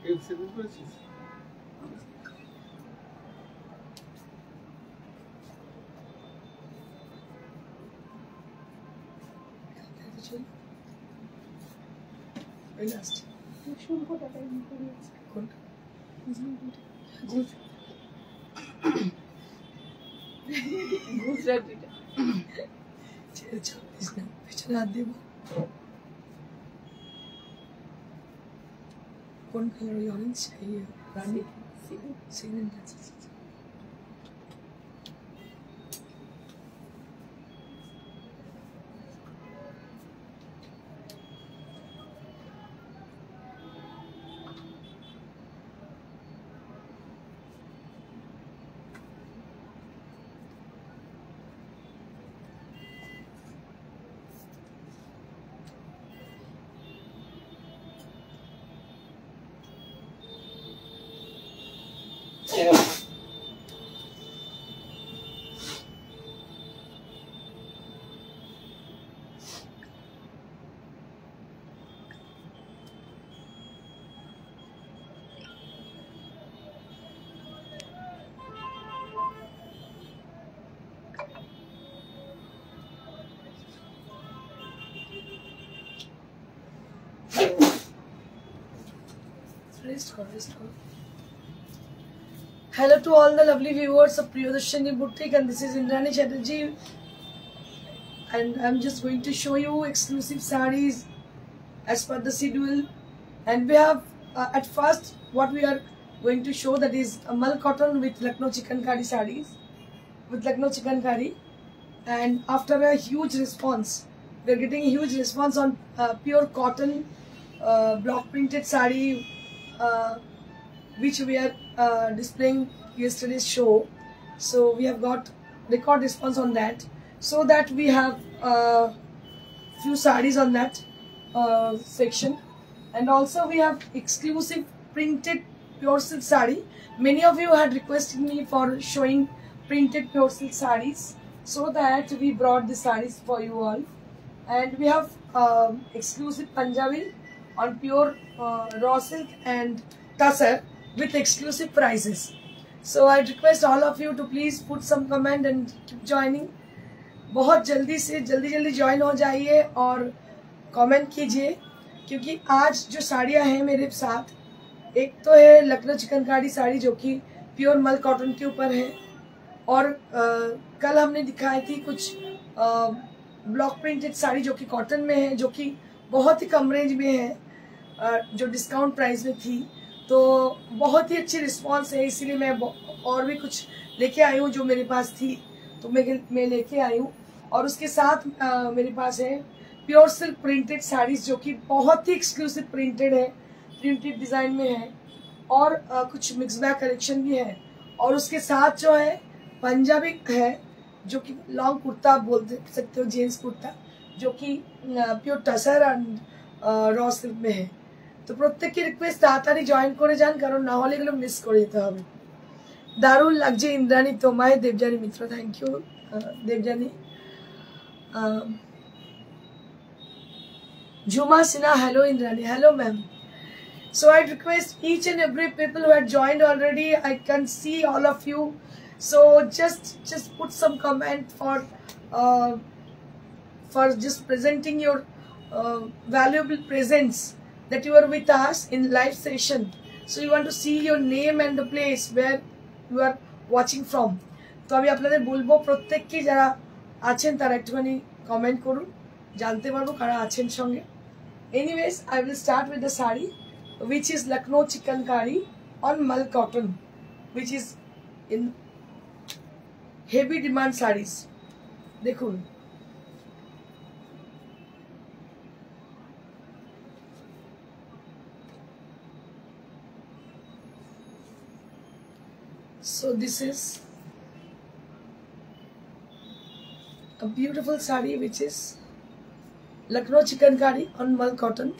এই সেভিং করেছিস? লাস্ট শুভটাটা করিয়েছে কোনটা গুজরাটিটা ছেড়ে ছাড়িস না, পেছনে হাত দেবো। কোন কালার? ওই অরেঞ্জ, এই রানি সিগন্যাল আছে। Hello to all the lovely viewers of Priyadarshini Boutique, and this is Indrani Chatterjee, and I'm just going to show you exclusive sarees as per the schedule. And we have at first what we are going to show, that is Mal cotton with Lucknow chikankari sarees, with Lucknow chikankari. And after a huge response, we are getting a huge response on pure cotton block printed saree, which we are displaying yesterday's show. So we have got record response on that, so that we have few sarees on that section. And also we have exclusive printed pure silk saree. Many of you had requested me for showing printed pure silk sarees, so that we brought the sarees for you all. And we have exclusive Punjabi on pure raw silk and tussar with exclusive prices. So I request all of you to please put some comment and keep joining. बहुत जल्दी से जल्दी join हो जाइए और comment कीजिए, क्योंकि आज जो साड़ियाँ हैं मेरे साथ, एक तो है लखनऊ चिकनकारी साड़ी जो कि प्योर मल कॉटन के ऊपर है, और कल हमने दिखाई थी कुछ ब्लॉक प्रिंटेड साड़ी जो कि कॉटन में है, जो कि बहुत ही कम रेंज में है, जो डिस्काउंट प्राइस में थी। तो बहुत ही अच्छी रिस्पांस है, इसीलिए मैं और भी कुछ लेके आई हूँ जो मेरे पास थी, तो मैं लेके आई हूँ। और उसके साथ मेरे पास है प्योर सिल्क प्रिंटेड साड़ीज, जो कि बहुत ही एक्सक्लूसिव प्रिंटेड है, प्रिंटेड डिजाइन में है, और कुछ मिक्स बैग कलेक्शन भी है। और उसके साथ जो है पंजाबी है, जो कि लॉन्ग कुर्ता बोल सकते हो, जेंट्स कुर्ता, जो कि pure tussar and raw silk में है। तो प्रत्येक रिक्वेस्ट ताड़ाताड़ी জয়েন করে যান, কারণ না হলে এগুলো মিস করে যেতে হবে। দারুণ লাগছে ইন্দ্রাণী তোমায়, Debjani Mitra, thank you Debjani. Jhuma Sinha, hello Indrani, hello ma'am. So I request each and every people who had joined already, I can see all of you, so just put some comment for just presenting your valuable presence, that you are with us in live session. So you want to see your name and the place where you are watching from. তো আমি আপনাদের বলবো প্রত্যেককে যারা আছেন তারা একটুখানি comment করুন, জানতে পারবো কারা আছেন সঙ্গে। Anyways, I will start with the sari, which is Lucknow chikankari on mal cotton, which is in heavy demand sarees. দেখুন, so this is a beautiful saree, which is Lucknow chikankari on mal cotton.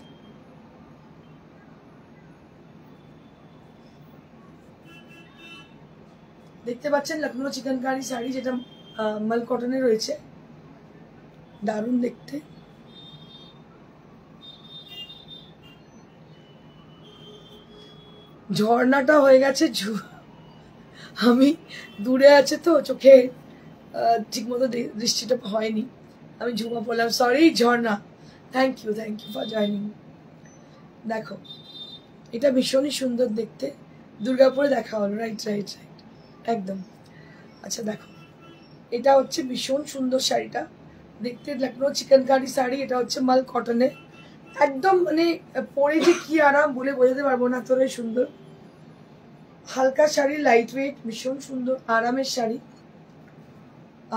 দেখতে পাচ্ছেন লখনৌ চিকনকারি শাড়ি, যেটা মাল কটনে রয়েছে, দারুণ দেখতে। ঝর্ণাটা হয়ে গেছে আমি দূরে আছে তো চোখে ঠিক মতো দৃষ্টিটা হয়নি, আমি ঝুমা বললাম, sorry Jharna. Thank you for joining. দেখো এটা ভীষণই সুন্দর দেখতে, দুর্গাপুরে দেখা হলো, রাইট একদম। আচ্ছা দেখো এটা হচ্ছে ভীষণ সুন্দর শাড়িটা দেখতে, লখনৌ চিকেনকারি শাড়ি, এটা হচ্ছে মাল কটনে, একদম মানে পরে যে কি আরাম বলে বোঝাতে পারবো না, তোরে সুন্দর হালকা শাড়ি, লাইট ওয়েট, ভীষণ সুন্দর আরামের শাড়ি।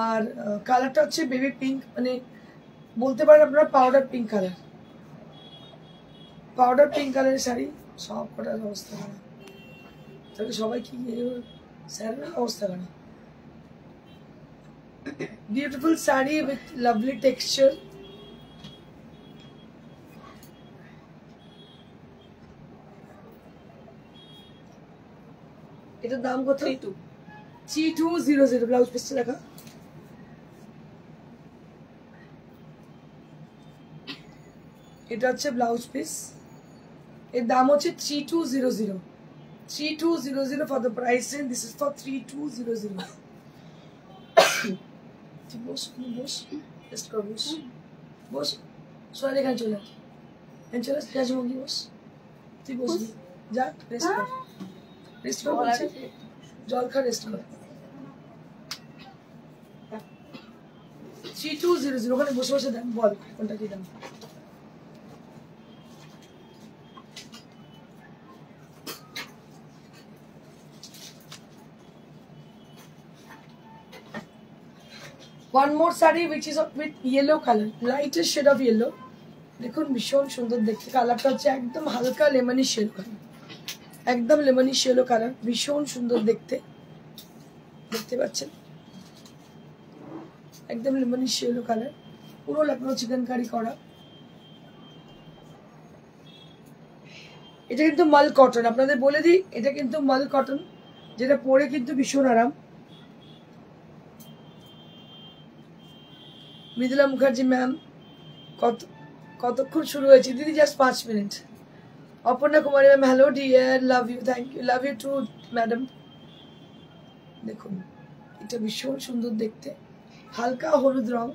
আর কালারটা হচ্ছে বেবি পিঙ্ক, মানে বলতে পারেন আপনারা পাউডার পিঙ্ক কালারের শাড়ি। সব কটার অবস্থা খারাপ, তাহলে সবাই কি স্যারের অবস্থা খারাপ। Beautiful sari with lovely texture. এটার দাম কত? 3200। ব্লাউজ পিসটা দেখা, এটা হচ্ছে ব্লাউজ পিস, এর দাম হচ্ছে 3200। 3200 for the price range. This is for 3200. তুই বস, রেস্ট কর, বস সোয়ালি, এখানে চলে রাজমঙ্গি বস, তুই বসবি, যা রেস্ট কর বলছে, জল খা, রেস্ট কর। 3200 ওখানে বসে বসে দাম বল কোনটা কি দাম। One more saree which is with yellow color, lightest shade of yellow. দেখুন ভীষণ সুন্দর দেখতে, কালারটা হচ্ছে একদম হালকা লেমনিশ শেলো কালার, একদম লেমনিশ শেলো কালার, ভীষণ সুন্দর দেখতে, দেখতে পাচ্ছেন একদম লেমনিশ শেলো কালার, পুরো লখনৌ চিকেনকারি করা। এটা কিন্তু মাল কটন, আপনাদের বলে দিই এটা কিন্তু মাল কটন, যেটা পরে কিন্তু ভীষণ আরাম। মৃদুলা মুখার্জি ম্যাম, কতক্ষণ শুরু হয়েছে দিদি? Just 5 minute. Aparna Kumari ma'am, hello dear, love you, thank you, love you too madam. দেখুন এটা ভীষণ সুন্দর দেখতে, হালকা হলুদ রং,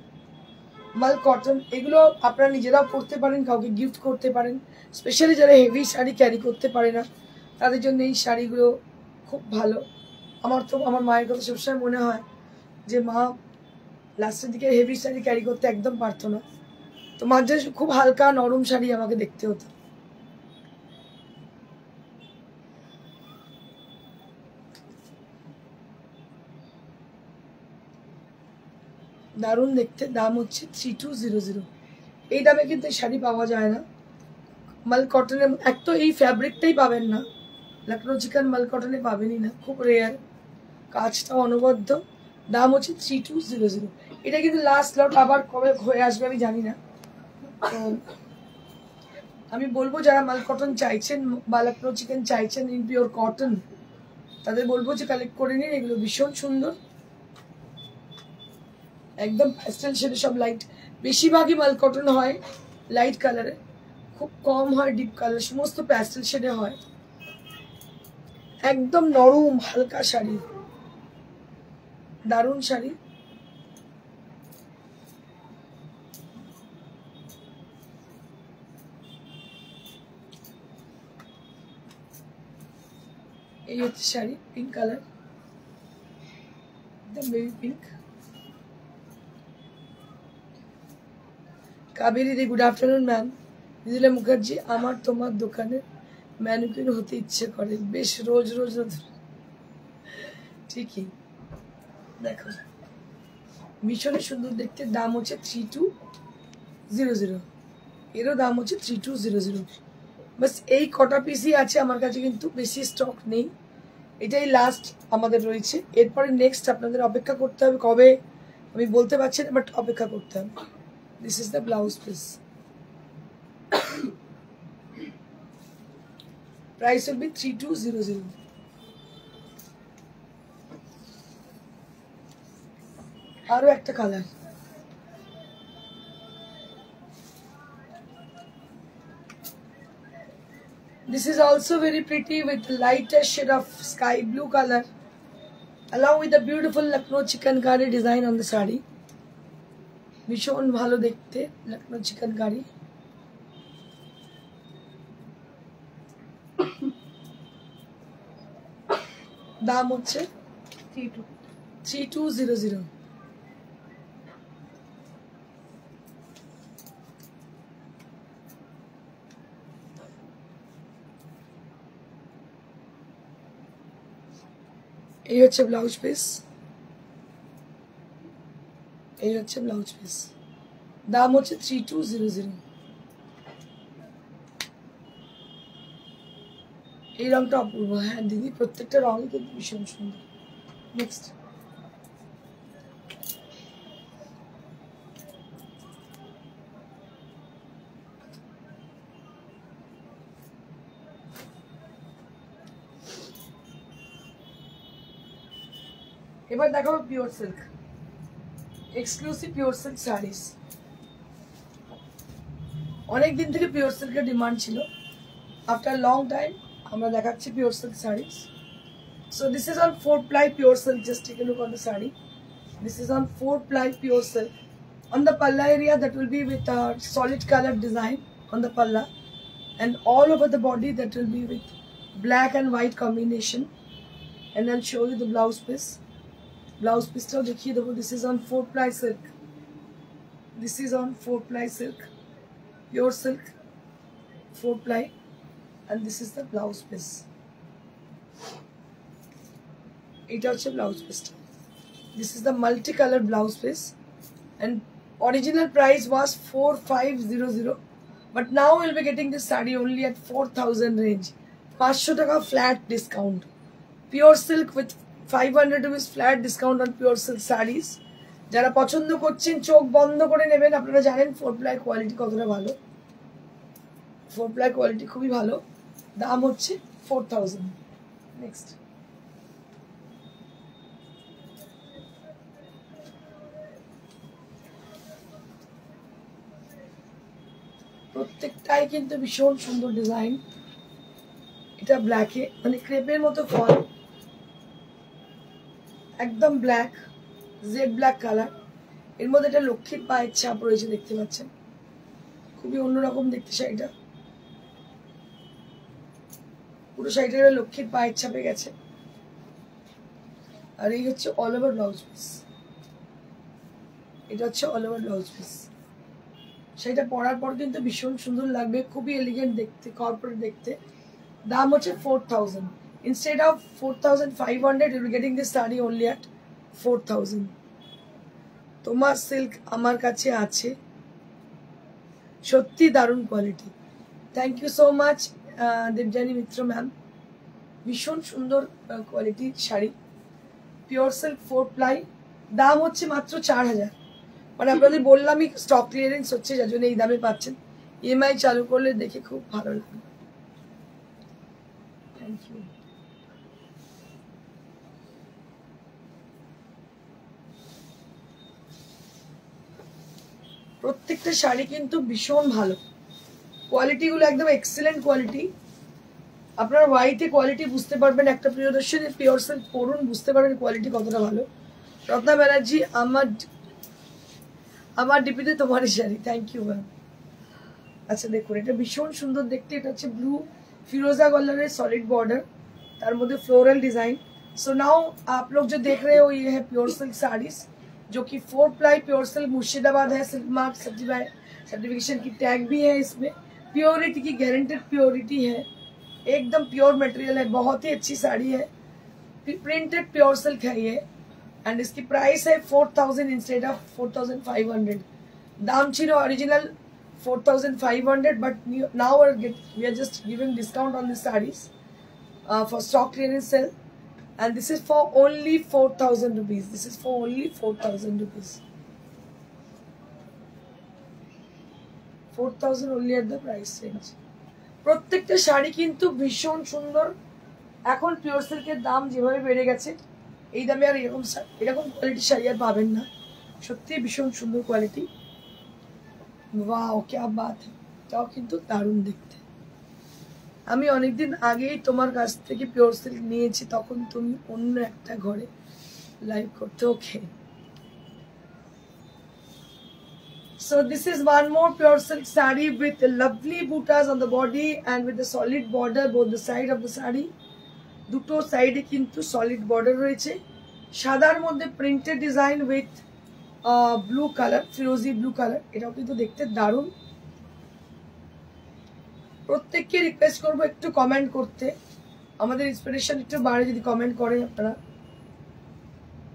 মাল কটন। এগুলো আপনারা নিজেরাও পরতে পারেন, কাউকে গিফট করতে পারেন, স্পেশালি যারা হেভি শাড়ি ক্যারি করতে পারে না তাদের জন্য এই শাড়িগুলো খুব ভালো। আমার মায়ের কথা সবসময় মনে হয় যে মা লাস্টের দিকে হেভি শাড়ি ক্যারি করতে একদম পারতো না, তো মাঝে খুব হালকা নরম শাড়ি আমাকে দেখতে হতো। দারুণ দেখতে, দাম হচ্ছে 3200। এই দামে কিন্তু এই শাড়ি পাওয়া যায় না, মাল কটনের। এক তো এই ফ্যাব্রিকটাই পাবেন না, লখনৌ চিকেন মাল কটনে পাবেনই না, খুব রেয়ার, কাজটা অনবদ্য। দাম হচ্ছে 3200। এটা কিন্তু লাস্ট লট, আবার কবে হয়ে আসবে আমি জানি না। তো আমি বলবো যারা মাল কটন চাইছেন বা লখনৌ চিকেন চাইছেন ইন পিওর কটন, তাদের বলবো যে কালেক্ট করে নিন, এগুলো ভীষণ সুন্দর, একদম প্যাস্টেল শেডে, সব লাইট, বেশিরভাগই মাল কটন হয় লাইট কালারে, খুব কম হয় ডিপ কালার, সমস্ত প্যাস্টেল শেডে হয়, একদম নরম হালকা শাড়ি, দারুণ শাড়ি। এই হচ্ছে শাড়ি, পিঙ্ক কালার, একদম baby pink. Kaveri di, good afternoon ma'am. Mridula Mukherjee, আমার তোমার দোকানে ম্যানিকুইন হতে ইচ্ছে করে, বেশ রোজ রোজ ঠিকই। দেখো ভীষণ সুন্দর দেখতে, দাম হচ্ছে 3200, এরও দাম হচ্ছে 3200। বাস এই কটা পিসই আছে আমার কাছে, কিন্তু বেশি স্টক নেই, এটাই লাস্ট আমাদের রয়েছে। এরপরে নেক্সট আপনাদের অপেক্ষা করতে হবে, কবে আমি বলতে পারছি না, বাট অপেক্ষা করতে হবে। This is the blouse piece, price will be 3200। আরো একটা colour, This is also very pretty with lighter shade of sky blue color along with the beautiful Lucknow chikankari design on the sari. ভীষণ ভালো দেখতে Lucknow chikankari. দাম হচ্ছে 3200. এই হচ্ছে blouse piece, এই হচ্ছে ব্লাউজ পিস, দাম হচ্ছে 3200. এই রংটা অপূর্ব। হ্যাঁ দিদি, প্রত্যেকটা রঙই কিন্তু ভীষণ সুন্দর। নেক্সট এবার দেখাবো pure silk, exclusive pure silk saris. অনেক দিন থেকে পিওর সিল্কের ডিমান্ড ছিল, আফটার লং টাইম আমরা দেখাচ্ছি pure silk saris. So this is on 4-ply pure silk. Just take a look on the sari. This is on 4-ply pure silk. On the palla area, that will be with a solid color design on the palla, and all over the body that will be with black and white combination. And I'll show you the blouse piece. Blouse piece to dekhiye debo. This is on 4-ply silk. This is on 4-ply silk, pure silk, 4-ply, and this is the blouse piece. এটা হচ্ছে blouse পিসটা। This is the multi colour blouse piece and original price was 4500, but now we'll be getting this saree only at 4000 range. 500 টাকা flat discount. Pure silk with 500 rupees flat discount on pure silk sarees. যারা পছন্দ করছেন চোখ বন্ধ করে নেবেন। আপনারা জানেন 4-ply কোয়ালিটি কতটা ভালো, 4-ply কোয়ালিটি খুবই ভালো। দাম হচ্ছে 4000. নেক্সট প্রত্যেকটাই কিন্তু ভীষণ সুন্দর ডিজাইন। এটা ব্ল্যাকে, মানে ক্রেপের মতো ফল, একদম ব্ল্যাক, জেড ব্ল্যাক কালার। এর মধ্যে একটা লক্ষ্মীর পায়ের ছাপ রয়েছে, দেখতে পাচ্ছেন, খুবই অন্যরকম দেখতে শাড়িটা। পুরো শাড়িটা লক্ষ্মীর পায়ের ছাপে গেছে। আর এই হচ্ছে অল ওভার ব্লাউজ পিস, এটা হচ্ছে অল ওভার ব্লাউজ পিস। সেটা পরার পর কিন্তু ভীষণ সুন্দর লাগবে, খুবই এলিগেন্ট দেখতে, কর্পোরেট দেখতে। দাম হচ্ছে 4000. Instead of 4500, you will be getting this saree only at 4000. তোমার সিল্ক আমার কাছে আছে, সত্যি দারুণ quality. Thank you so much Debjani Mitra ma'am, ভীষণ সুন্দর কোয়ালিটির শাড়ি, পিওর সিল্ক 4-ply। দাম হচ্ছে মাত্র 4000। মানে আপনাদের বললামই স্টক ক্লিয়ারেন্স হচ্ছে, যার জন্য এই দামে পাচ্ছেন। ইএমআই চালু করলে দেখে খুব ভালো লাগবে। Thank you. প্রত্যেকটা শাড়ি কিন্তু ভীষণ ভালো, কোয়ালিটিগুলো একদম এক্সেলেন্ট কোয়ালিটি। আপনারা হোয়াইটে কোয়ালিটি বুঝতে পারবেন, একটা প্রিয়দর্শনী পিওর সিল্ক পরুন, বুঝতে পারবেন কোয়ালিটি কতটা ভালো। রত্না ব্যানার্জি, আমার ডিপিতে তোমার শাড়ি, থ্যাংক ইউ ম্যাম। अच्छा देखो এটা ভীষণ সুন্দর দেখতে। এটা হচ্ছে ব্লু फिरोजा कलर सॉलिड बॉर्डर, तार मध्य फ्लोरल डिजाइन। सो नाउ आप लोग जो देख रहे हो ये है प्योर सिल्क साड़ीज, जो कि 4-ply प्योर सिल्क मुर्शिदाबाद है, सिल्क मार्क सर्टिफिकेशन की टैग भी है इसमें, प्योरिटी की गारंटेड प्योरिटी है, एकदम प्योर मटेरियल है, बहुत ही अच्छी साड़ी है, प्रिंटेड प्योर सिल्क है ये। एंड इसकी प्राइस है 4000 इंस्टेड ऑफ 4500। दाम छिलो original 4500, but now we are just giving discount on the sarees for stock clearance sale, and this is for only 4000 rupees. This is for only 4000 rupees. 4000 only at the price range. প্রত্যেকটা শাড়ি কিন্তু ভীষণ সুন্দর। এখন pure সিল্কের দাম যেভাবে বেড়ে গেছে, এই দামে আর এরকম কোয়ালিটি শাড়ি আর পাবেন না। সত্যি ভীষণ সুন্দর কোয়ালিটি। वाओ क्या बात है, এটাও কিন্তু দারুণ দেখতে। আমি অনেকদিন আগেই তোমার কাছ থেকে পিওর সিল্ক নিয়েছি, তখন তুমি অন্য একটা ঘরে লাইভ করতে। ওকে, so this is one more pure silk saree with lovely buttas on the body and with a solid border both the side of the saree. দুটো সাইডে কিন্তু সলিড বর্ডার রয়েছে, সাদার মধ্যে printed design with blue colour, ফিরোজি blue colour. এটাও কিন্তু দেখতে দারুণ। প্রত্যেককে রিকোয়েস্ট করবো একটু কমেন্ট করতে, আমাদের ইন্সপিরেশন একটু বাড়ে যদি কমেন্ট করেন আপনারা।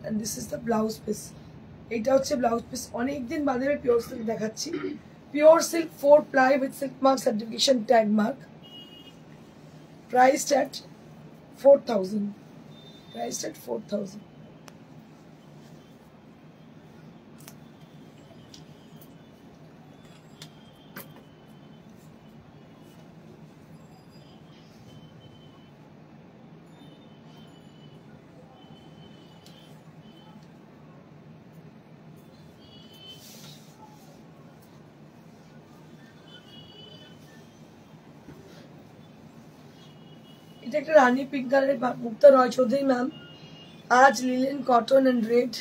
And this is the blouse piece. এটা হচ্ছে ব্লাউজ পিস। অনেকদিন বাদে আমি পিওর সিল্ক দেখাচ্ছি। Pure silk 4 ply with silk mark certification tag mark, priced at 4,000, priced at 4,000. এটা একটা রানী পিঙ্ক কালারের মুক্তা রয় চৌধুরী ম্যাম, আজ linen cotton and red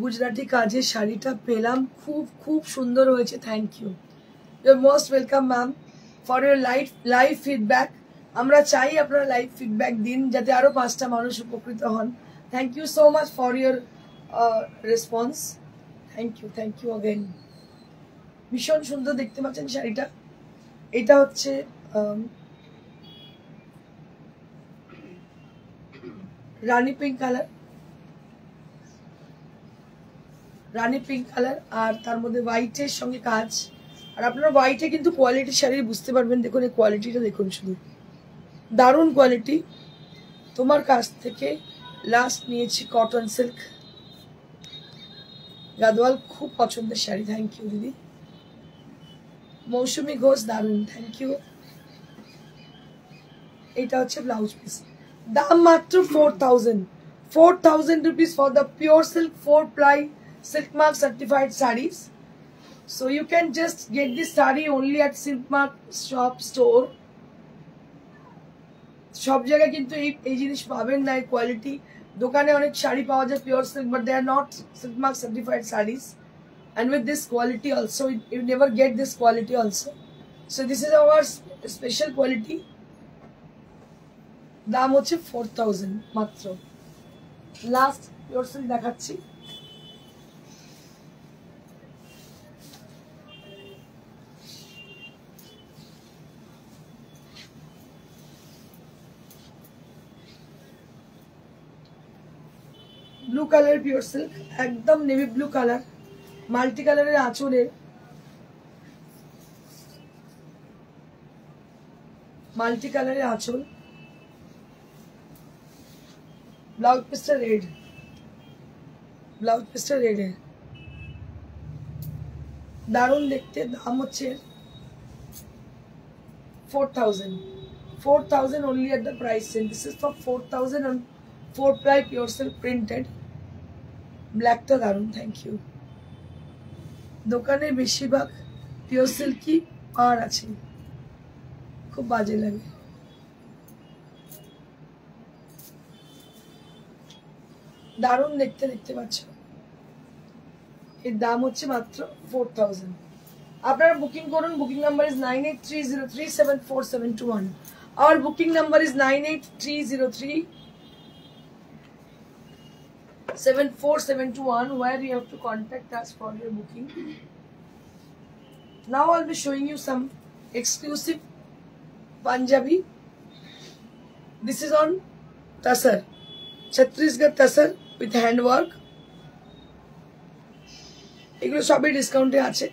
Gujarati কাজের শাড়িটা পেলাম, খুব খুব সুন্দর হয়েছে। Thank you, you are most welcome ma'am for your live feedback. আমরা চাই আপনারা লাইভ ফিডব্যাক দিন যাতে আরও 5টা মানুষ উপকৃত হন। Thank you so much for your response. Thank you again. ভীষণ সুন্দর দেখতে পাচ্ছেন শাড়িটা। এটা হচ্ছে rani pink colour, rani pink colour, আর তার মধ্যে হোয়াইটের সঙ্গে কাজ। আর আপনারা হোয়াইটে কিন্তু কোয়ালিটি শাড়ি বুঝতে পারবেন। দেখুন এই কোয়ালিটিটা দেখুন, শুধু দারুণ কোয়ালিটি। তোমার কাছ থেকে লাস্ট নিয়েছি কটন সিল্ক গাদওয়াল, খুব পছন্দের শাড়ি। থ্যাংক ইউ দিদি। মৌসুমী ঘোষ, দারুণ, থ্যাংক ইউ। এটা হচ্ছে ব্লাউজ পিস। দাম মাত্র 4,000 rupees for the pure silk 4 ply silk mark certified sarees. So you can just get this saree only at Silk Mark shop store. সব জায়গায় কিন্তু এই জিনিস পাবেন না, এই কোয়ালিটি। দোকানে অনেক শাড়ি পাওয়া যায় pure silk, but they are not Silk Mark certified sarees, and with this quality also you never get this quality also. So this is our special quality. দাম হচ্ছে 4,000 মাত্র। লাস্ট পিওর সিল্ক দেখাচ্ছি। Blue colour pure silk, একদম navy blue colour, multi কালারের আঁচলের, multi কালারের আঁচল, blouse পিসটা রেড, ব্লাউজ পিসটা রেডে, দারুণ দেখতে। দাম হচ্ছে 4,000 only at the price sale. This is for 4,000 on 4 ply pure silk printed. ব্ল্যাকটা দারুণ, থ্যাংক ইউ। দোকানে বেশিরভাগ পিওর সিল্কই পার আছে, খুব বাজে লাগে। দারুণ দেখতে, দেখতে পাচ্ছ। এর দাম হচ্ছে মাত্র 4,000। আপনারা বুকিং করুন। Booking number is 9830374721। Our booking number is 9830374721, where you have to contact us for your booking. Now I'll be showing you some exclusive Punjabi. This is on Tasar, Chhattisgarh Tasar with handwork. এগুলো সবই ডিসকাউন্টে আছে।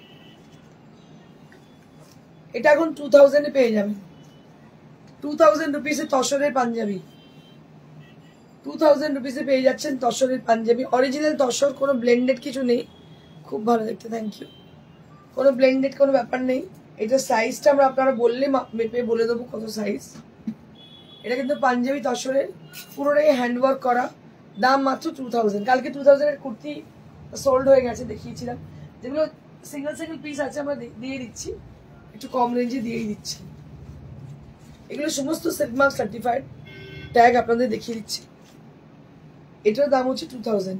এটা এখন 2,000 এ পেয়ে যাবেন। 2,000 রুপিসে তসরের পাঞ্জাবি, 2,000 রুপিসে পেয়ে যাচ্ছেন তসরের পাঞ্জাবি। অরিজিনাল তসর, কোনো ব্লেন্ডেড কিছু নেই, খুব ভালো দেখতে। Thank you. কোনো ব্লেন্ডেড কোনো ব্যাপার নেই। এটা সাইজটা আমরা আপনারা বললে মেপে বলে দেবো কত সাইজ। এটা কিন্তু পাঞ্জাবি তসরের, পুরোটাই হ্যান্ডওয়ার্ক করা। দাম মাত্র 2,000। কালকে 2,000 এর কুর্তি সোল্ড হয়ে গেছে, দেখিয়েছিলাম। যেগুলো সিঙ্গেল সিঙ্গেল পিস আছে আমরা দিয়ে দিচ্ছি, একটু কম রেঞ্জে দিয়েই দিচ্ছি। এগুলো সমস্ত সিল্ক মার্ক সার্টিফাইড, ট্যাগ আপনাদের দেখিয়ে দিচ্ছি। এটার দাম হচ্ছে 2000।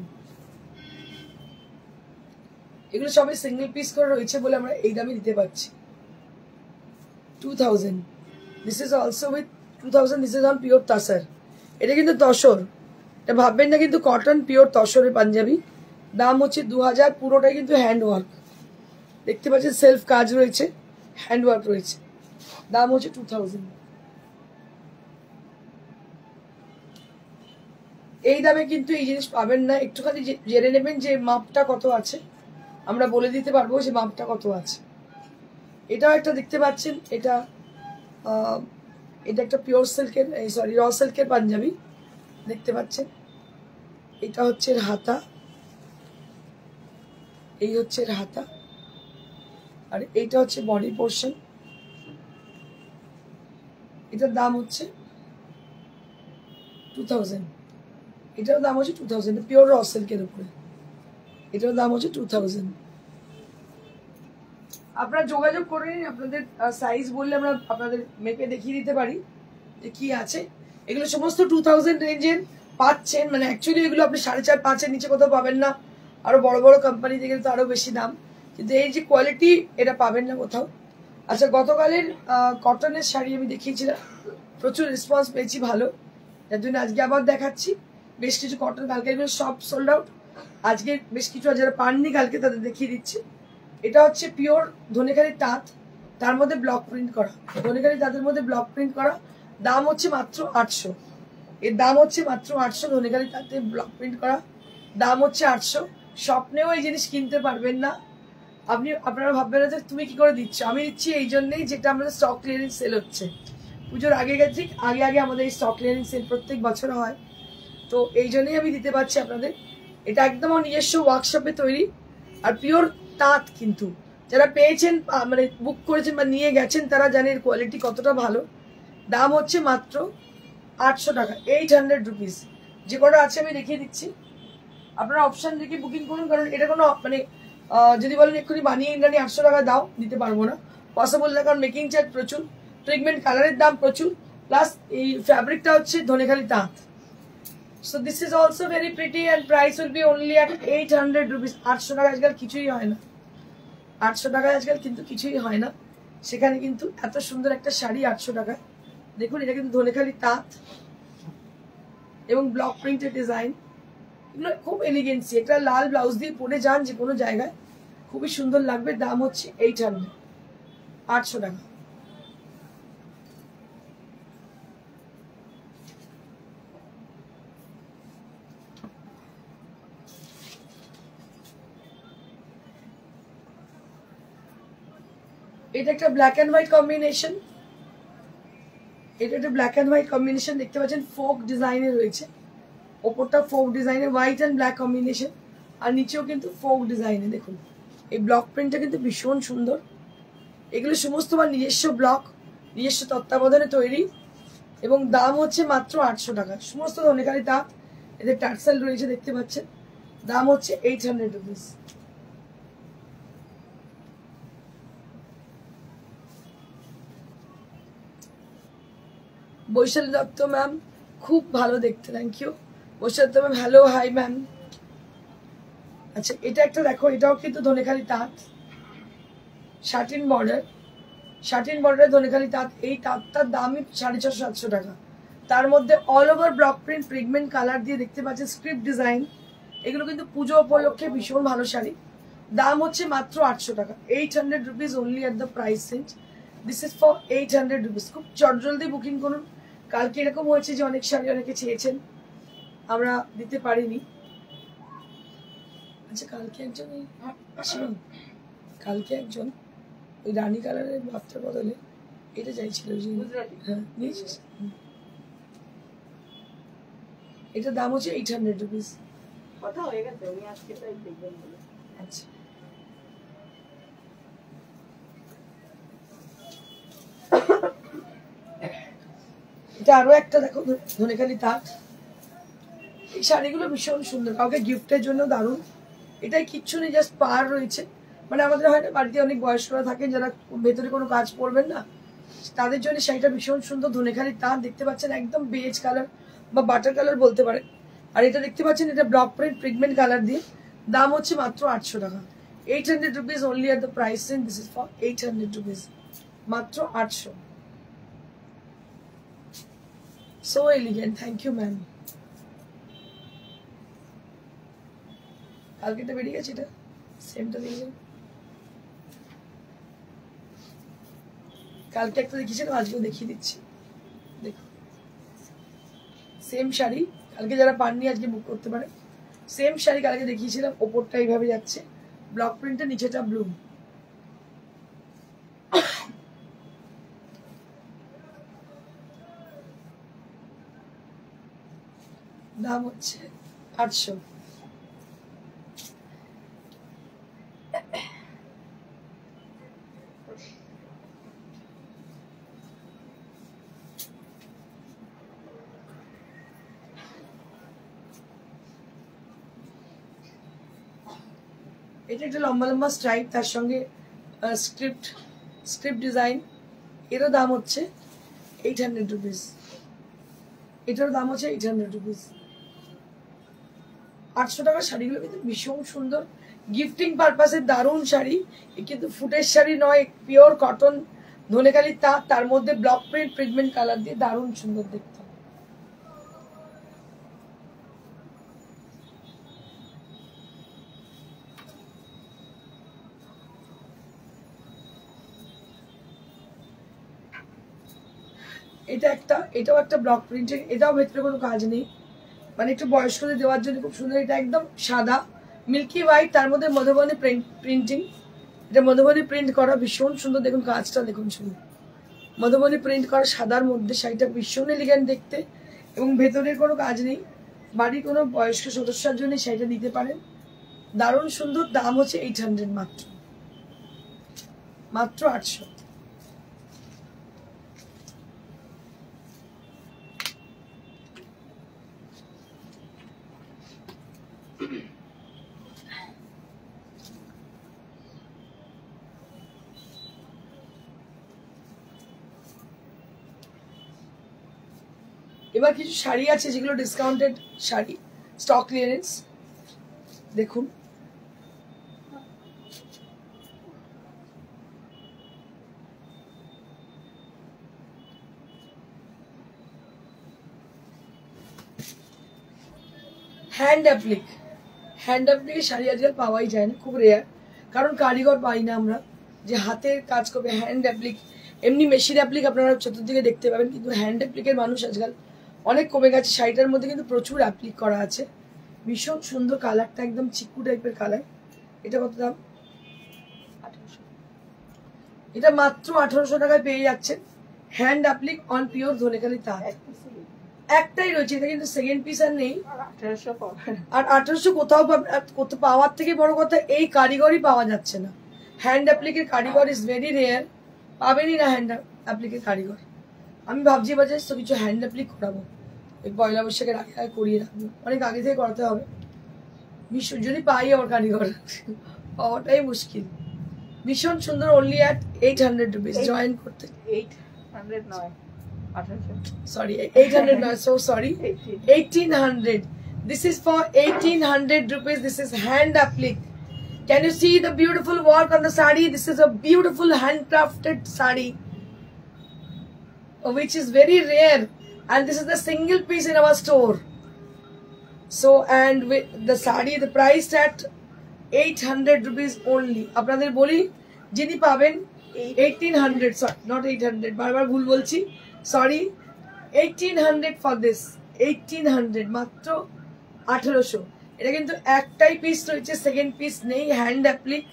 এগুলো সবাই সিঙ্গেল পিস করে রয়েছে বলে আমরা এই দামে দিতে পারছি। 2000। This is also with 2000। This is on pure tussar. এটা কিন্তু তসর, এটা ভাববেন না কিন্তু কটন, পিওর তসরের পাঞ্জাবি। দাম হচ্ছে 2000। পুরোটাই কিন্তু হ্যান্ড ওয়ার্ক, দেখতে পাচ্ছেন সেলফ কাজ রয়েছে, হ্যান্ড ওয়ার্ক রয়েছে। দাম হচ্ছে 2000। এই দামে কিন্তু এই জিনিস পাবেন না। একটুখানি জেনে নেবেন যে মাপটা কত আছে, আমরা বলে দিতে পারবো যে মাপটা কত আছে। এটাও একটা দেখতে পাচ্ছেন, এটা একটা পিওর সিল্কের, সরি র সিল্কের পাঞ্জাবি দেখতে পাচ্ছেন। এটা হচ্ছে হাতা, এই হচ্ছে হাতা, আর এইটা হচ্ছে বডি পোর্শন। এটার দাম হচ্ছে 2000। এটার দাম হচ্ছে 2000, পিওর র সিল্কের উপরে। এটার দাম হচ্ছে 2000। আপনারা যোগাযোগ করে নিন, আপনাদের সাইজ বললে আমরা আপনাদের মেপে দেখিয়ে দিতে পারি যে কি আছে। এগুলো সমস্ত 2000 রেঞ্জের পাচ্ছেন, মানে অ্যাকচুয়ালি এগুলো আপনি 4.5-5-এর নিচে কোথাও পাবেন না। আরো বড় বড় কোম্পানি থেকে তো আরো বেশি দাম, কিন্তু এই যে কোয়ালিটি এটা পাবেন না কোথাও। আচ্ছা, গতকালের কটনের শাড়ি আমি দেখিয়েছিলাম, প্রচুর রেসপন্স পেয়েছি ভালো, যার জন্য আজকে আবার দেখাচ্ছি। বেশ কিছু কটন, কালকে এগুলো সব সোল্ড আউট, আজকে বেশ কিছু যারা পাননি কালকে তাদের দেখিয়ে দিচ্ছি। এটা হচ্ছে পিওর ধনেখালি তাঁত, তার মধ্যে ব্লক প্রিন্ট করা, ধনেখালি তাঁতের মধ্যে ব্লক প্রিন্ট করা। দাম হচ্ছে মাত্র 800। এর দাম হচ্ছে মাত্র 800। ধনেখালি তাঁতে ব্লক প্রিন্ট করা, দাম হচ্ছে 800। স্বপ্নেও এই জিনিস কিনতে পারবেন না। আপনারা ভাববেন না যে তুমি কি করে দিচ্ছ। আমি দিচ্ছি এই জন্যই, যেটা আমাদের স্টক ক্লিয়ারিং সেল হচ্ছে পুজোর আগে ঠিক আগে আমাদের এই স্টক ক্লিয়ারিং সেল প্রত্যেক বছর হয়, তো এই জন্যই আমি দিতে পারছি আপনাদের। এটা একদম নিজস্ব ওয়ার্কশপে তৈরি, আর পিওর তাঁত। কিন্তু যারা পেয়েছেন, মানে বুক করেছেন বা নিয়ে গেছেন, তারা জানেন কোয়ালিটি কতটা ভালো। দাম হচ্ছে মাত্র 800 টাকা, 800 রুপিস। যে কটা আছে আমি দেখিয়ে দিচ্ছি, আপনারা অপশন দেখে বুকিং করুন, কারণ এটা কোনো মানে যদি বলেন এক্ষুনি বানিয়ে ইন্ডানি 800 টাকা দাও, দিতে পারবো না, পসিবল না, কারণ মেকিং চার্জ প্রচুর, ট্রিটমেন্ট কালারের দাম প্রচুর, প্লাস এই ফ্যাব্রিকটা হচ্ছে ধনেখালি তাঁত। So this is also very pretty and price will be only at 800 rupees. 800 টাকা আজকাল কিছুই হয় না, 800 টাকায় আজকাল কিন্তু কিছুই হয় না। সেখানে কিন্তু এত সুন্দর একটা শাড়ি 800 টাকায়। দেখুন, এটা কিন্তু ধনেখালি তাঁত এবং ব্লক প্রিন্টের ডিজাইন, এগুলো খুব এলিগেন্সি। একটা লাল ব্লাউজ দিয়ে পরে যান যে কোনো জায়গায়, খুবই সুন্দর লাগবে। দাম হচ্ছে 800, 800 টাকা। এটা একটা ব্ল্যাক অ্যান্ড হোয়াইট কম্বিনেশন, এটা একটা ব্ল্যাক অ্যান্ড হোয়াইট কম্বিনেশন দেখতে পাচ্ছেন, ফোক ডিজাইনে রয়েছে। ওপরটা ফোক ডিজাইনে, হোয়াইট অ্যান্ড ব্ল্যাক কম্বিনেশন, আর নিচেও কিন্তু ফোক ডিজাইনে। দেখুন এই ব্লক প্রিন্টটা কিন্তু ভীষণ সুন্দর। এগুলো সমস্ত আমার নিজস্ব ব্লক, নিজস্ব তত্ত্বাবধানে তৈরি, এবং দাম হচ্ছে মাত্র 800 টাকা। সমস্ত ধনেখালি তাঁত, এদের টার্সেল রয়েছে দেখতে পাচ্ছেন। দাম হচ্ছে 800 রুপিস। বৈশালী দত্ত ম্যাম, খুব ভালো দেখতে, thank you. Baishali Dutta ma'am, hello, hi ma'am. আচ্ছা, এটা একটা দেখো, এটাও কিন্তু ধনেখালি তাঁত, শাটিন বর্ডার, শাটিন বর্ডারের ধনেখালি তাঁত। এই তাঁতটার দামই 650-700 টাকা। তার মধ্যে all over block print, pigment colour দিয়ে দেখতে পাচ্ছেন, স্ক্রিপ্ট ডিজাইন। এগুলো কিন্তু পুজো উপলক্ষে ভীষণ ভালো শাড়ি। দাম হচ্ছে মাত্র 800 টাকা, 800 rupees only at the price range. This is for 800 rupees. খুব চটজলদি বুকিং করুন। কালকে এরকম হয়েছে যে অনেক শাড়ি অনেকে চেয়েছেন, আমরা দিতে পারিনি। আচ্ছা, কালকে একজন ওই রানী কালারের ভাবটার বদলে এটা চাইছিল, হ্যাঁ নিয়েছিস। এটার দাম হচ্ছে 800 রুপিস। কথা হয়ে গেছে, উনি আজকে তাই দেখবেন বলে। আচ্ছা, এটা আরো একটা দেখো, ধনেখালি তাঁত। এই শাড়িগুলো ভীষণ সুন্দর, কাউকে গিফটের জন্য দারুণ। এটাই কিচ্ছু নেই, জাস্ট পার রয়েছে। মানে আমাদের হয় না বাড়িতে অনেক বয়স্করা থাকেন যারা ভেতরে কোনো কাজ করবেন না, তাদের জন্য শাড়িটা ভীষণ সুন্দর। ধনেখালি তাঁত দেখতে পাচ্ছেন, একদম বেজ কালার বা বাটার কালার বলতে পারেন। আর এটা দেখতে পাচ্ছেন, এটা ব্লক প্রিন্ট পিগমেন্ট কালার দিয়ে। দাম হচ্ছে মাত্র 800 টাকা। 800 rupees only at the price range. This is for 800 rupees. মাত্র 800। So elegant. Thank you, ma'am. কালকে তো বেরিয়ে গেছে, এটা সেমটা দেখবেন। কালকে একটা দেখিয়েছিলাম, আজকেও দেখিয়ে দিচ্ছি। দেখো সেম শাড়ি, কালকে যারা পাননি আজকে বুক করতে পারে। সেম শাড়ি কালকে দেখিয়েছিলাম, ওপরটা এইভাবে যাচ্ছে ব্লক প্রিন্টের, নিচেটা ব্লু। দাম হচ্ছে 800। এটা একটা লম্বা লম্বা স্ট্রাইপ, তার সঙ্গে স্ক্রিপ্ট ডিজাইন। এরও দাম হচ্ছে 800 rupees। এটার দাম হচ্ছে 800 rupees। 800 টাকার শাড়িগুলো কিন্তু ভীষণ সুন্দর, গিফটিং পারপাসের দারুণ শাড়ি। কিন্তু ফুটের শাড়ি নয়, পিওর কটন, ধনেখালি তাঁত, তার মধ্যে ব্লক প্রিন্ট পিগমেন্ট কালার দিয়ে দারুণ সুন্দর দেখতে। এটাও একটা ব্লক প্রিন্টের, এটাও ভেতরে কোনো কাজ নেই, মানে একটু বয়স্কদের দেওয়ার জন্য খুব সুন্দর। এটা একদম সাদা মিল্কি হোয়াইট, তার মধ্যে মধুবনী প্রিন্টিং। এটা মধুবনী প্রিন্ট করা, ভীষণ সুন্দর। দেখুন কাজটা দেখুন শুধু, মধুবনী প্রিন্ট করা সাদার মধ্যে। শাড়িটা ভীষণ এলিগেন্ট দেখতে, এবং ভেতরের কোনো কাজ নেই। বাড়ির কোনো বয়স্ক সদস্যের জন্য শাড়িটা দিতে পারেন, দারুণ সুন্দর। দাম হচ্ছে 800, মাত্র 800। এবার কিছু শাড়ি আছে যেগুলো ডিসকাউন্টেড শাড়ি, স্টক ক্লিয়ারেন্স। দেখুন হ্যান্ড অ্যাপ্লিকের শাড়ি আজকাল পাওয়াই যায় না, খুব রেয়ার, কারণ কারিগর পাই না আমরা যে হাতের কাজ করবে। হ্যান্ড অ্যাপ্লিক, এমনি মেশিন অ্যাপ্লিক আপনারা চতুর্দিকে দেখতে পাবেন, কিন্তু হ্যান্ড অ্যাপ্লিকের মানুষ আজকাল অনেক কমে গেছে। শাড়িটার মধ্যে কিন্তু প্রচুর অ্যাপ্লিক করা আছে, ভীষণ সুন্দর কালারটা, একদম চিকু টাইপের কালার। এটা কত দাম? 1800। এটা মাত্র 1800 টাকায় পেয়ে যাচ্ছেন। Hand applique on pure Dhaniakhali তাঁত। একটাই রয়েছে, এটা কিন্তু সেকেন্ড পিস আর নেই। আর 1800 কোথাও পাওয়ার থেকে বড় কথা, এই কারিগরই পাওয়া যাচ্ছে না। হ্যান্ড অ্যাপ্লিকের কারিগর ইজ ভেরি রেয়ার, পাবেনই না হ্যান্ড অ্যাপ্লিকের কারিগর। আমি ভাবছি এবার তো কিছু হ্যান্ড অ্যাপ্লিক করাবো, এই পয়লা বৈশাখের আগে করিয়ে রাখবো, অনেক আগে থেকে করাতে হবে। যদি পাই আমার কারিগর, পাওয়াটাই মুশকিল। ভীষণ সুন্দর, অনলি অ্যাট 800 rupees জয়েন করতে। 800 নয়, 1800। Sorry, 800 no, so sorry. 1800. This is for 1800 rupees. This is hand applique. Can you see the beautiful work on the sari? This is a beautiful handcrafted sari, which is very rare, and this is the single piece in our store. So, and with the sari, the price at 800 rupees only. আপনাদের বলি যিনি পাবেন 1800, sorry, not 800, বারবার ভুল বলছি, sorry, 1800 for this, 1800, মাত্র 1800। এটা কিন্তু একটাই পিস রয়েছে, সেকেন্ড পিস নেই। হ্যান্ড অ্যাপ্লিক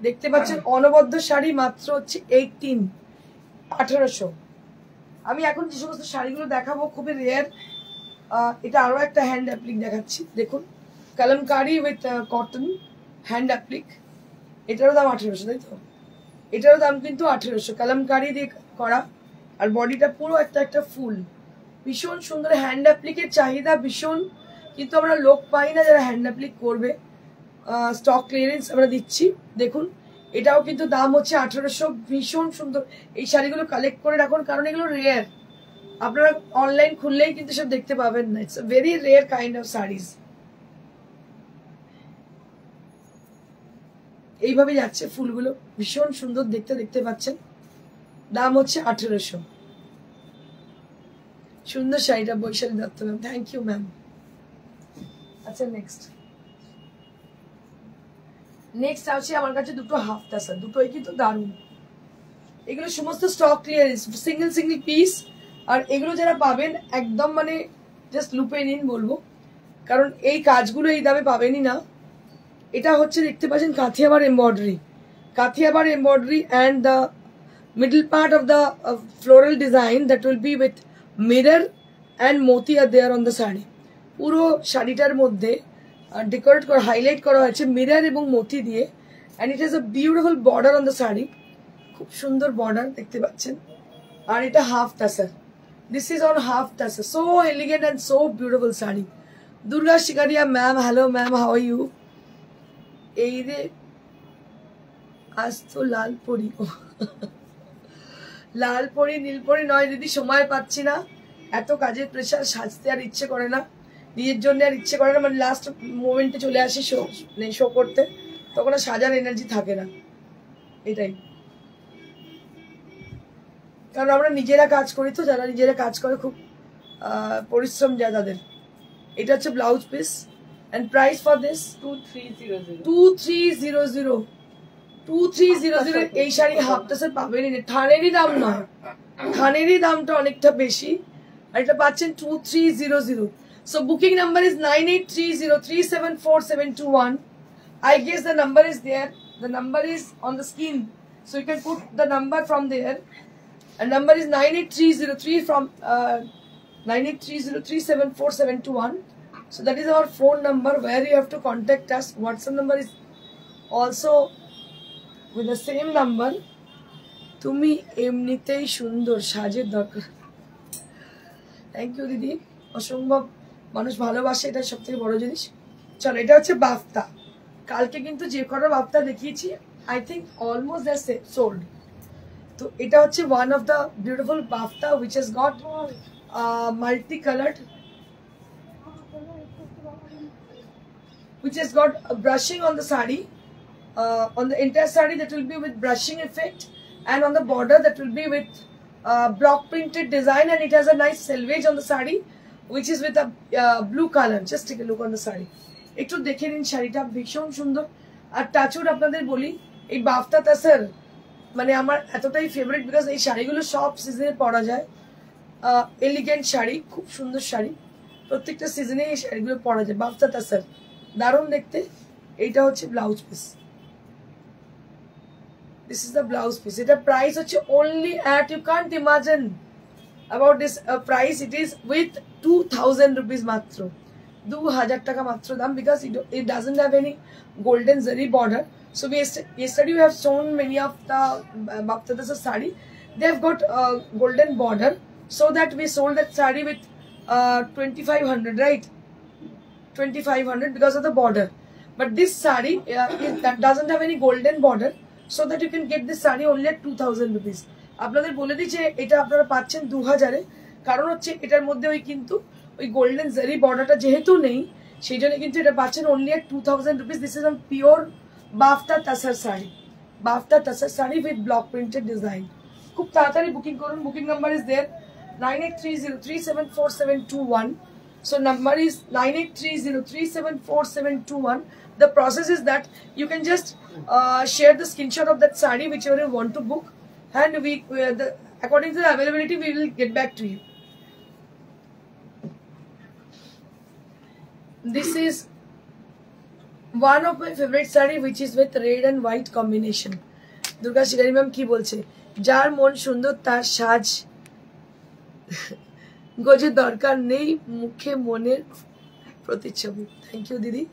দেখতে পাচ্ছেন, অনবদ্য শাড়ি, মাত্র হচ্ছে 1800। আমি এখন যে সমস্ত শাড়িগুলো দেখাবো খুবই রেয়ার। এটা আরো একটা হ্যান্ড অ্যাপ্লিক দেখাচ্ছি, দেখুন, kalamkari with cotton hand applique. এটারও দাম 1800, তাই তো? এটারও দাম কিন্তু 1800, কালামকারি দিয়ে করা, আর বডিটা পুরো একটা ফুল, ভীষণ সুন্দর। হ্যান্ড অ্যাপ্লিকের চাহিদা ভীষণ, কিন্তু আমরা লোক পাই না যারা হ্যান্ড অ্যাপ্লিক করবে। স্টক ক্লিয়ারেন্স আমরা দিচ্ছি, দেখুন এটাও কিন্তু দাম হচ্ছে 1800। ভীষণ সুন্দর। এই শাড়িগুলো কালেক্ট করে রাখুন, কারণ এগুলো রেয়ার। আপনারা অনলাইন খুললেই কিন্তু সব দেখতে পাবেন না। It's very rare kind of saris. এইভাবে যাচ্ছে ফুলগুলো, ভীষণ সুন্দর দেখতে, দেখতে পাচ্ছেন। দাম হচ্ছে 1800। সুন্দর শাড়িটা Baishali Dutta ma'am, thank you ma'am. আচ্ছা নেক্সট আছে আমার কাছে দুটো হাফ তাসা, দুটোই কিন্তু দারুণ। এগুলো সমস্ত স্টক ক্লিয়ারেন্স, সিঙ্গেল পিস। আর এগুলো যারা পাবেন একদম মানে জাস্ট লুপে নিন বলবো, কারণ এই কাজগুলো এই দামে পাবেনই না। এটা হচ্ছে দেখতে পাচ্ছেন Kathiawar embroidery, Kathiawar embroidery and the middle part of the floral design that will be with mirror and moti are there on the sari. পুরো শাড়িটার মধ্যে ডেকোরেট করা, হাইলাইট করা হয়েছে মিরর এবং মোতি দিয়ে। And it is a beautiful border on the sari, খুব সুন্দর বর্ডার দেখতে পাচ্ছেন। আর এটা half tussar, this is on half tussar, so elegant and so beautiful sari. Durga Shikaria ma'am, hello ma'am, how are you? এই রে আজ তো লাল পরি, লাল পরি নীলপরি নয় দিদি, সময় পাচ্ছি না, এত কাজের প্রেশার, সাজতে আর ইচ্ছে করে না, নিজের জন্য আর ইচ্ছে করে না, মানে লাস্ট মোমেন্টে চলে আসি শো করতে, তখন আর সাজার এনার্জি থাকে না। এটাই, কারণ আমরা নিজেরা কাজ করি, তো যারা নিজেরা কাজ করে খুব পরিশ্রম যায় তাদের। এটা হচ্ছে blouse piece and price for this 2300। 2300 এই শাড়ি হাফ টাসের পাবেনই না। থানেরই দাম নয়, থানেরই দামটা অনেকটা বেশি, আর এটা পাচ্ছেন 2300। So booking number is 9830374721. I guess the number is there. The number is on the screen, so you can put the number from there. And number is 98303 from 9830374721. So that is our phone number where you have to contact us. WhatsApp number is also with the same number. তুমি এমনিতেই সুন্দর, সাজের দরকার। Thank you দিদি, অসম্ভব মানুষ ভালোবাসে, এটা সব থেকে বড় জিনিস। চলো, এটা হচ্ছে বাফতা। কালকে কিন্তু যে কটা বাফতা দেখিয়েছি, I think almost they're sold. তো এটা হচ্ছে one of the beautiful bafta which has got multi coloured, which has got a brushing on the sari, on the entire sari that will be with brushing effect, and on the border that will be with block printed design, and it has a nice selvage on the sari which is with a blue color. Just take a look on the sari. একটু দেখে নিন শাড়িটা, ভীষণ সুন্দর। আর touchwood আপনাদের বলি, এই বাফতা তাসার মানে আমার এতটাই ফেভারিট, বিকজ এই শাড়িগুলো সব সিজনে পরা যায়। এলিগেন্ট শাড়ি, খুব সুন্দর শাড়ি, প্রত্যেকটা সিজনে এই শাড়িগুলো পরা যায়। বাফতা তাসার দারুণ দেখতে। এইটা হচ্ছে blouse piece, this is the blouse piece. এটা প্রাইস হচ্ছে only at, you can't imagine about this price, it is with 2000 rupees মাত্র, 2000 টাকা মাত্র দাম, because it doesn't have any golden zari border. So yesterday we have shown many of the Bafta Tasar sari, they have got golden border, so that we sold that sari with 2500, right? 2500 because of the border. But this sari that doesn't have any golden border, so that you can get this sari only at 2000 rupees. আপনাদের বলে দিই যে এটা আপনারা পাচ্ছেন 2000-এ, কারণ হচ্ছে এটার মধ্যে ওই কিন্তু ওই গোল্ডেন জারি বর্ডারটা যেহেতু নেই, সেই জন্য কিন্তু এটা পাচ্ছেন only at 2000 rupees. This is on pure bafta tasar sari, bafta tasar sari with block printed design. খুব তাড়াতাড়ি বুকিং করুন। Booking number is there 9830374721. So number is 9830374721. The process is that you can just share the screenshot of that sari whichever you want to book, and we according to the availability we will get back to you. This is one of my favorite sari which is with red and white combination. Durga Shikari ma'am ki bolche, jar mon sundor tar saj গোজে দরকার নেই, মুখে মনের প্রতিচ্ছবি। Thank you দিদি।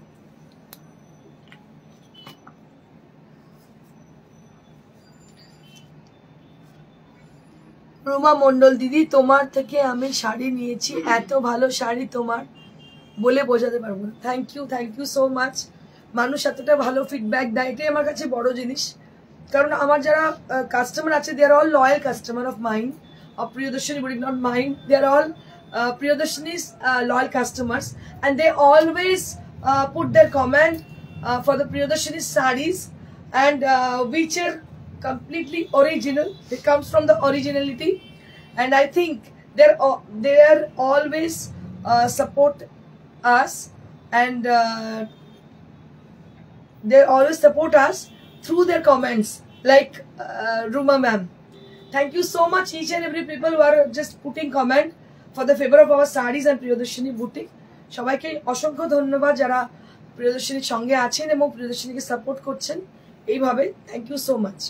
রুমা মন্ডল দিদি, তোমার থেকে আমি শাড়ি নিয়েছি, এত ভালো শাড়ি তোমার বলে বোঝাতে পারবো না। Thank you so much. মানুষ এতটা ভালো ফিডব্যাক দেয়, এটাই আমার কাছে বড় জিনিস। কারণ আমার যারা কাস্টমার আছে, they are all loyal customer of mine, of Priyadarshini Boutique, not mine. They are all Priyadarshini's loyal customers, and they always put their comment for the Priyadarshini sarees, and which are completely original. It comes from the originality, and I think they are always support us, and they always support us through their comments, like Ruma ma'am. Thank you so much each and every people who are just putting comment for the favor of our sarees and Priyadarshini Boutique. সবাইকে অসংখ্য ধন্যবাদ যারা প্রিয়দর্শিনীর সঙ্গে আছেন এবং প্রিয়দর্শিনীকে support করছেন এইভাবে। Thank you so much.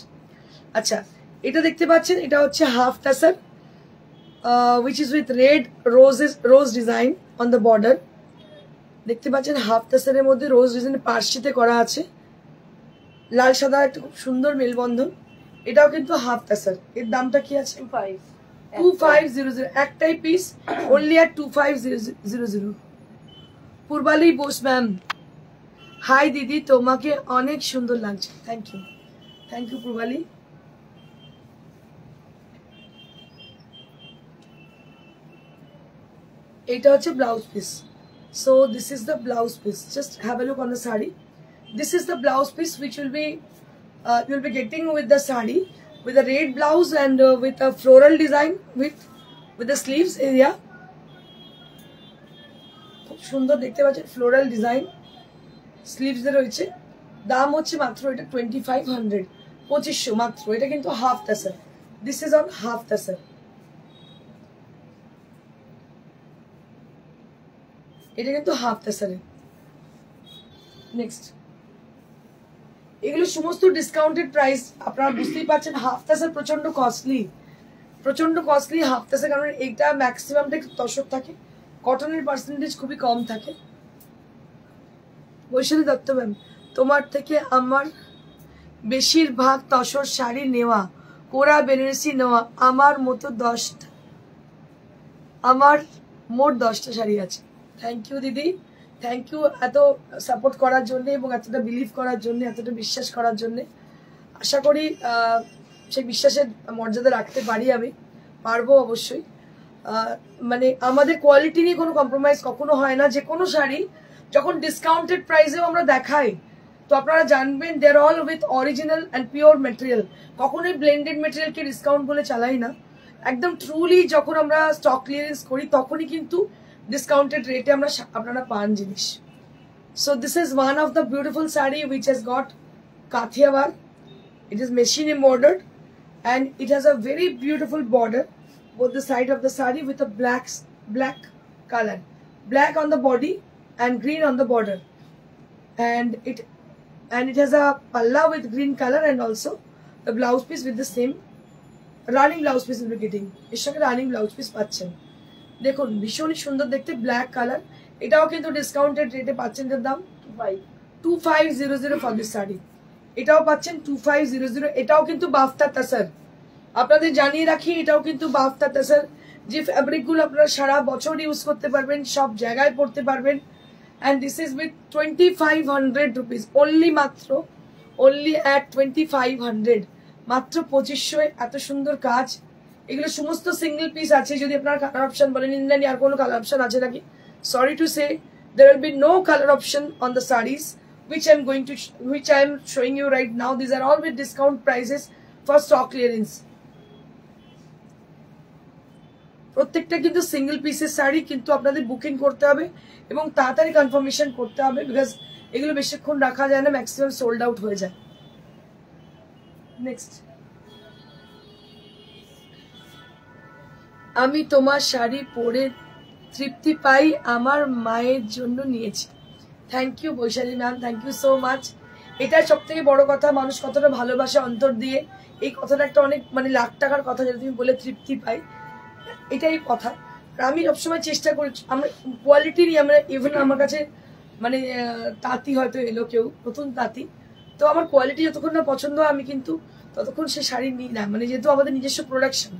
আচ্ছা, এটা দেখতে পাচ্ছেন, এটা হচ্ছে half tasar which is with red rose design on the border. দেখতে পাচ্ছেন হাফ টাসারের মধ্যে রোজ ডিজাইন পার্সিতে করা আছে, লাল সাদা একটা খুব সুন্দর মেলবন্ধন। এটাও কিন্তু হাফ টাসার। এর দামটা কি আছে? 2500 একটাই piece, only at 2500। Purbali Bose ma'am, hi দিদি, তোমাকে অনেক সুন্দর লাগছে। Thank you Purbali. এটা হচ্ছে blouse piece. So this is the blouse piece. Just have a look on the sari. This is the blouse piece which will be you'll be getting with the sari, with a red blouse and with a floral design with the sleeves area. খুব সুন্দর দেখতে পাচ্ছেন floral design sleeves এর রয়েছে। দাম হচ্ছে মাত্র এটা 2500, 2500 মাত্র। এটা কিন্তু half tussar. This is on half tussar. এটা কিন্তু হাফ টাসারে। নেক্সট, এগুলো সমস্ত ডিসকাউন্টেড প্রাইস। আপনারা বুঝতেই পারছেন হাফ টাসার প্রচন্ড কস্টলি হাফ টাসার, কারণ এটা ম্যাক্সিমামটা একটু তসর থাকে, কটনের পার্সেন্টেজ খুবই কম থাকে। বৈশালী দত্ত ম্যাম, তোমার থেকে আমার বেশিরভাগ তসর শাড়ি নেওয়া, কোরা বেনারসি নেওয়া, আমার মোট 10টা শাড়ি আছে। থ্যাংক ইউ দিদি, থ্যাংক ইউ এত সাপোর্ট করার জন্য এবং এতটা বিলিভ করার জন্য, এতটা বিশ্বাস করার জন্য। আশা করি সেই বিশ্বাসের মর্যাদা রাখতে পারি, আমি পারবো অবশ্যই। মানে আমাদের কোয়ালিটি নিয়ে কোনো কম্প্রোমাইজ কখনো হয় না। যে কোনো শাড়ি যখন ডিসকাউন্টেড প্রাইসেও আমরা দেখাই, তো আপনারা জানবেন they are all with original and pure material. কখনোই ব্লেন্ডেড মেটেরিয়ালকে ডিসকাউন্ট বলে চালাই না। একদম ট্রুলি যখন আমরা স্টক ক্লিয়ারেন্স করি তখনই কিন্তু discounted rate আপনারা পান জিনিস। So this is one of the beautiful sari which has got Kathia work. It is machine embroidered and it has a very beautiful border both the side of the sari with a black color, black on the body and green on the border, and it has a palla with green color and also the blouse piece with the same running blouse piece will be getting। এর সঙ্গে running blouse piece পাচ্ছেন। দেখুন ভীষণই সুন্দর দেখতে, black colour. এটাও কিন্তু discounted রেটে পাচ্ছেন। এর দাম 2500 ফর দিস শাড়ি। এটাও পাচ্ছেন 2500। এটাও কিন্তু বাফতা তাসার। আপনাদের জানিয়ে রাখি, এটাও কিন্তু বাফতা তাসার। যে ফ্যাব্রিকগুলো আপনারা সারা বছর ইউজ করতে পারবেন, সব জায়গায় পরতে পারবেন। And this is with 2500 rupees only at 2500, মাত্র 2500। এত সুন্দর কাজ। এগুলো সমস্ত সিঙ্গেল পিস আছে। যদি আপনারা কালার অপশন বলেন ইন্ডিয়ান আর কোনো কালার অপশন আছে নাকি, sorry to say there will be no color option on the sarees which I am showing you right now. These are all with discount prices for stock clearance. প্রত্যেকটা কিন্তু single পিসের শাড়ি, কিন্তু আপনাদের booking করতে হবে এবং তাড়াতাড়ি কনফার্মেশন করতে হবে, বিকজ এগুলো বেশিক্ষণ রাখা যায় না, ম্যাক্সিমাম সোল্ড আউট হয়ে যায়। নেক্সট, আমি তোমার শাড়ি পরে তৃপ্তি পাই, আমার মায়ের জন্য নিয়েছি। Thank you Baishali ma'am, thank you so much. এটাই সব থেকে বড় কথা, মানুষ কতটা ভালোবাসে অন্তর দিয়ে। এই কথাটা একটা অনেক মানে লাখ টাকার কথা, যেটা তুমি বলে তৃপ্তি পাই, এটাই কথা। আমি সবসময় চেষ্টা করি, আমরা কোয়ালিটি নিয়ে আমরা ইভেন আমার কাছে মানে তাঁতি হয়তো এলো কেউ নতুন তাঁতি, তো আমার কোয়ালিটি যতক্ষণ না পছন্দ আমি কিন্তু ততক্ষণ সে শাড়ি নিই না। মানে যেহেতু আমাদের নিজস্ব প্রোডাকশন,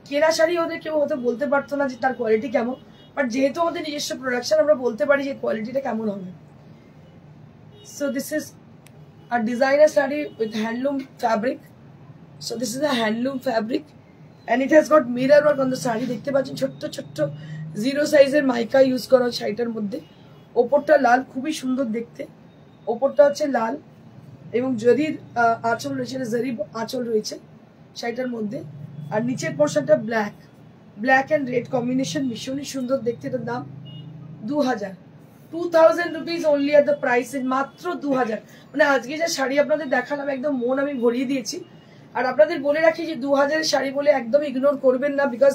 কেনা শাড়ি ওদের কেউ হয়তো বলতে পারতো না যে তার কোয়ালিটি কেমন, বাট যেহেতু আমাদের নিজস্ব প্রোডাকশন আমরা বলতে পারি যে কোয়ালিটিটা কেমন হবে। So this is a designer saree with handloom fabric. So this is a handloom fabric and it has got mirror work on the saree. দেখতে পাচ্ছেন ছোট্ট ছোট্ট 0 সাইজের মাইকা ইউজ করা শাড়িটার মধ্যে। ওপরটা লাল, খুবই সুন্দর দেখতে। ওপরটা হচ্ছে লাল এবং জরির আঁচল রয়েছে, জরি আঁচল রয়েছে শাড়িটার মধ্যে। আর নিচের পোর্শনটা black, black and red combination, ভীষণই সুন্দর দেখতে। এটার দাম 2000 rupees only at the price, মাত্র 2000। মানে আজকে যে শাড়ি আপনাদের দেখালাম একদম মন আমি ভরিয়ে দিয়েছি। আর আপনাদের বলে রাখি যে 2000 শাড়ি বলে একদম ইগনোর করবেন না, because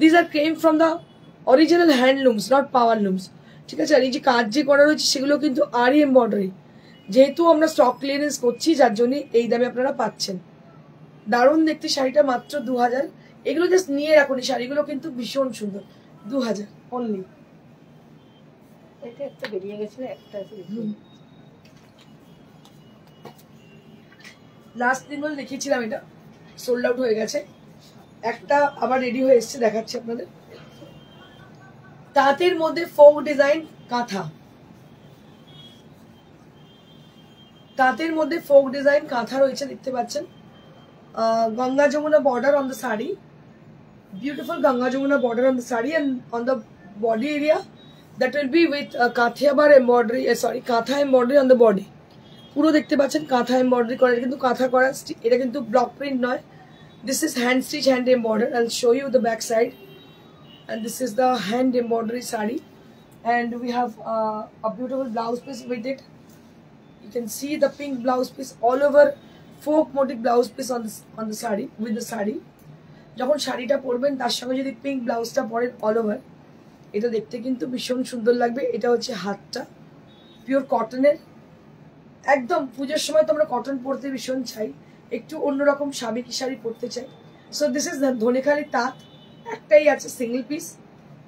this are came from the original handlooms, not power looms, ঠিক আছে। আর এই যে কাজ যে করা রয়েছে সেগুলো কিন্তু আরই এমব্রয়ডারি, যেহেতু আমরা স্টক ক্লিয়ারেন্স করছি যার জন্য এই দামে আপনারা পাচ্ছেন। দারুণ দেখতে শাড়িটা, মাত্র 2000। এগুলো জাস্ট নিয়ে রাখুন, এই শাড়িগুলো কিন্তু ভীষণ সুন্দর। 2000 অনলি। এটা একটা বেরিয়ে গেছে, একটা আছে। লাস্ট দিন বলে দেখিয়েছিলাম, এটা সোল্ড আউট হয়ে গেছে। একটা আবার রেডি হয়ে এসছে, দেখাচ্ছি আপনাদের। তাঁতের মধ্যে ফোক ডিজাইন কাঁথা, তাঁতের মধ্যে ফোক ডিজাইন কাঁথা রয়েছে, দেখতে পাচ্ছেন। Ganga Jamuna border on the sari, beautiful Ganga Jamuna border on the sari, and on the body area that will be with Kathiawar embroidery, sorry kantha embroidery on the body। পুরো দেখতে পাচ্ছেন কাঁথা এমব্রয়ডারি করা, কিন্তু কাঁথা করা, এটা কিন্তু ব্লক প্রিন্ট নয়। This is hand stitch, hand embroidered. I'll show you the back side. And this is the hand embroidery sari, and we have a beautiful blouse piece with it. You can see the pink blouse piece all over, folk motif blouse piece on the sari, with the sari. যখন শাড়িটা পরবেন তার সঙ্গে যদি pink ব্লাউজটা পরেন all over, এটা দেখতে কিন্তু ভীষণ সুন্দর লাগবে। এটা হচ্ছে হাতটা, পিওর কটনের, একদম পুজোর সময় তো আমরা কটন পরতে ভীষণ চাই, একটু অন্যরকম সাবেকি শাড়ি পরতে চাই। সো দিস ইজ ধনেখালি তাঁত, একটাই আছে সিঙ্গেল পিস।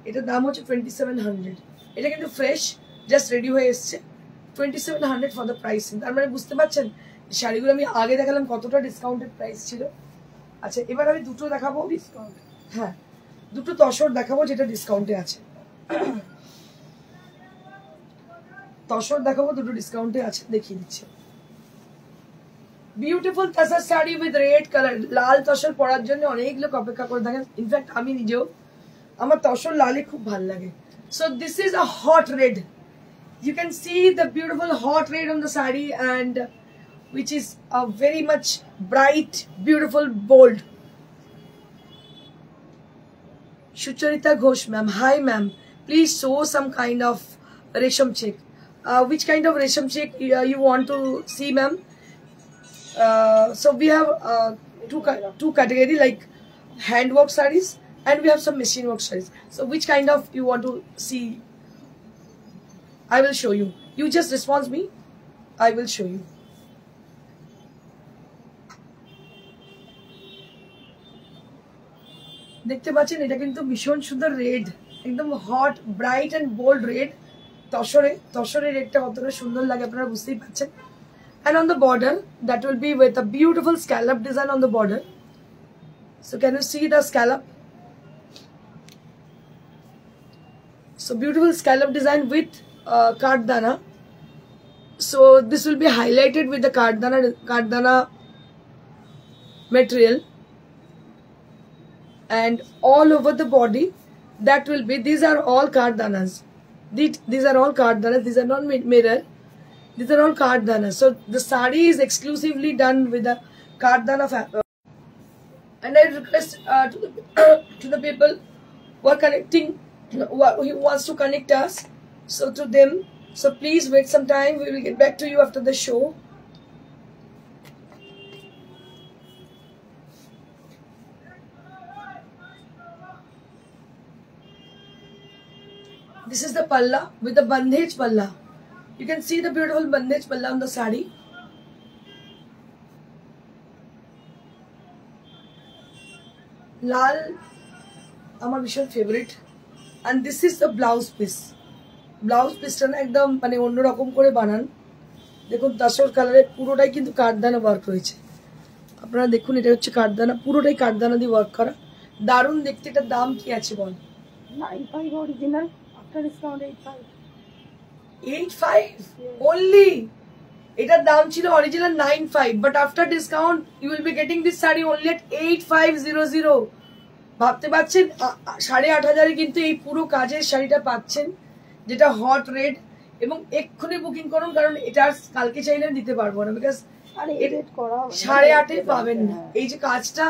এটার দাম হচ্ছে 2700। এটা কিন্তু ফ্রেশ, জাস্ট রেডি হয়ে এসছে। 2700 ফর দ্য প্রাইসিং। তার মানে বুঝতে পারছেন শাড়িগুলো আমি আগে দেখালাম কতটা ডিসকাউন্টেড প্রাইস ছিল। আচ্ছা, এবার আমি দুটো দেখাবো ডিসকাউন্ট, হ্যাঁ দুটো তসর দেখাবো যেটা ডিসকাউন্টে আছে। তসর দেখাবো, দুটো ডিসকাউন্টে আছে, দেখিয়ে দিচ্ছি। Beautiful tussar sari with red colour. লাল তসর পরার জন্য অনেক লোক অপেক্ষা করে থাকেন, ইনফ্যাক্ট আমি নিজেও, আমার তসর লালে খুব ভালো লাগে। So this is a hot red, you can see the beautiful hot red on the saree, and which is a very much bright, beautiful, bold. Shucharita Ghosh ma'am, hi ma'am, please show some kind of resham check. Which kind of resham check you want to see ma'am? So we have two category, like handwork sarees and we have some machine work sarees. So which kind of you want to see? I will show you. You just respond me. I will show you. দেখতে পাচ্ছেন এটা কিন্তু ভীষণ সুন্দর red, একদম hot bright and bold red. তসরের রেডটা কতটা সুন্দর লাগে আপনারা বুঝতেই পাচ্ছেন। And on the border, that will be with a beautiful scallop design on the border. So can you see the scallop? So beautiful scallop design with kardana. So this will be highlighted with the kardana material, and all over the body that will be, these are all kardanas. These are all kardanas. These are not mirror. These are all kardanas. So the sari is exclusively done with the kardana fabric. And I request to the people who are connecting, who wants to connect us, so to them. So please wait some time. We will get back to you after the show. This is the palla with the bandhej palla. You can see the beautiful bandhej palla on the sari. Lal, আমার ভীষণ favourite. And this is the blouse piece. Blouse পিসটা না একদম মানে অন্যরকম করে বানান। দেখুন তসর কালারে পুরোটাই কিন্তু কাঠদানা ওয়ার্ক রয়েছে। আপনারা দেখুন, এটা হচ্ছে কাঠদানা, পুরোটাই কাঠদানা দিয়ে ওয়ার্ক করা, দারুণ দেখতে। এটার দাম কি আছে বল? 95 অরিজিনাল, আফটার ডিসকাউন্ট 85 85 only. এটার দাম ছিল original 95, but after discount you will be getting this sari only at 8500। ভাবতে পারছেন 8500 কিন্তু এই পুরো কাজের শাড়িটা পাচ্ছেন, যেটা হট রেড। এবং এক্ষুনি বুকিং করুন, কারণ এটা কালকে চাইলে দিতে পারবো না, বিকজ 8.5 পাবেন না। এই যে কাজটা,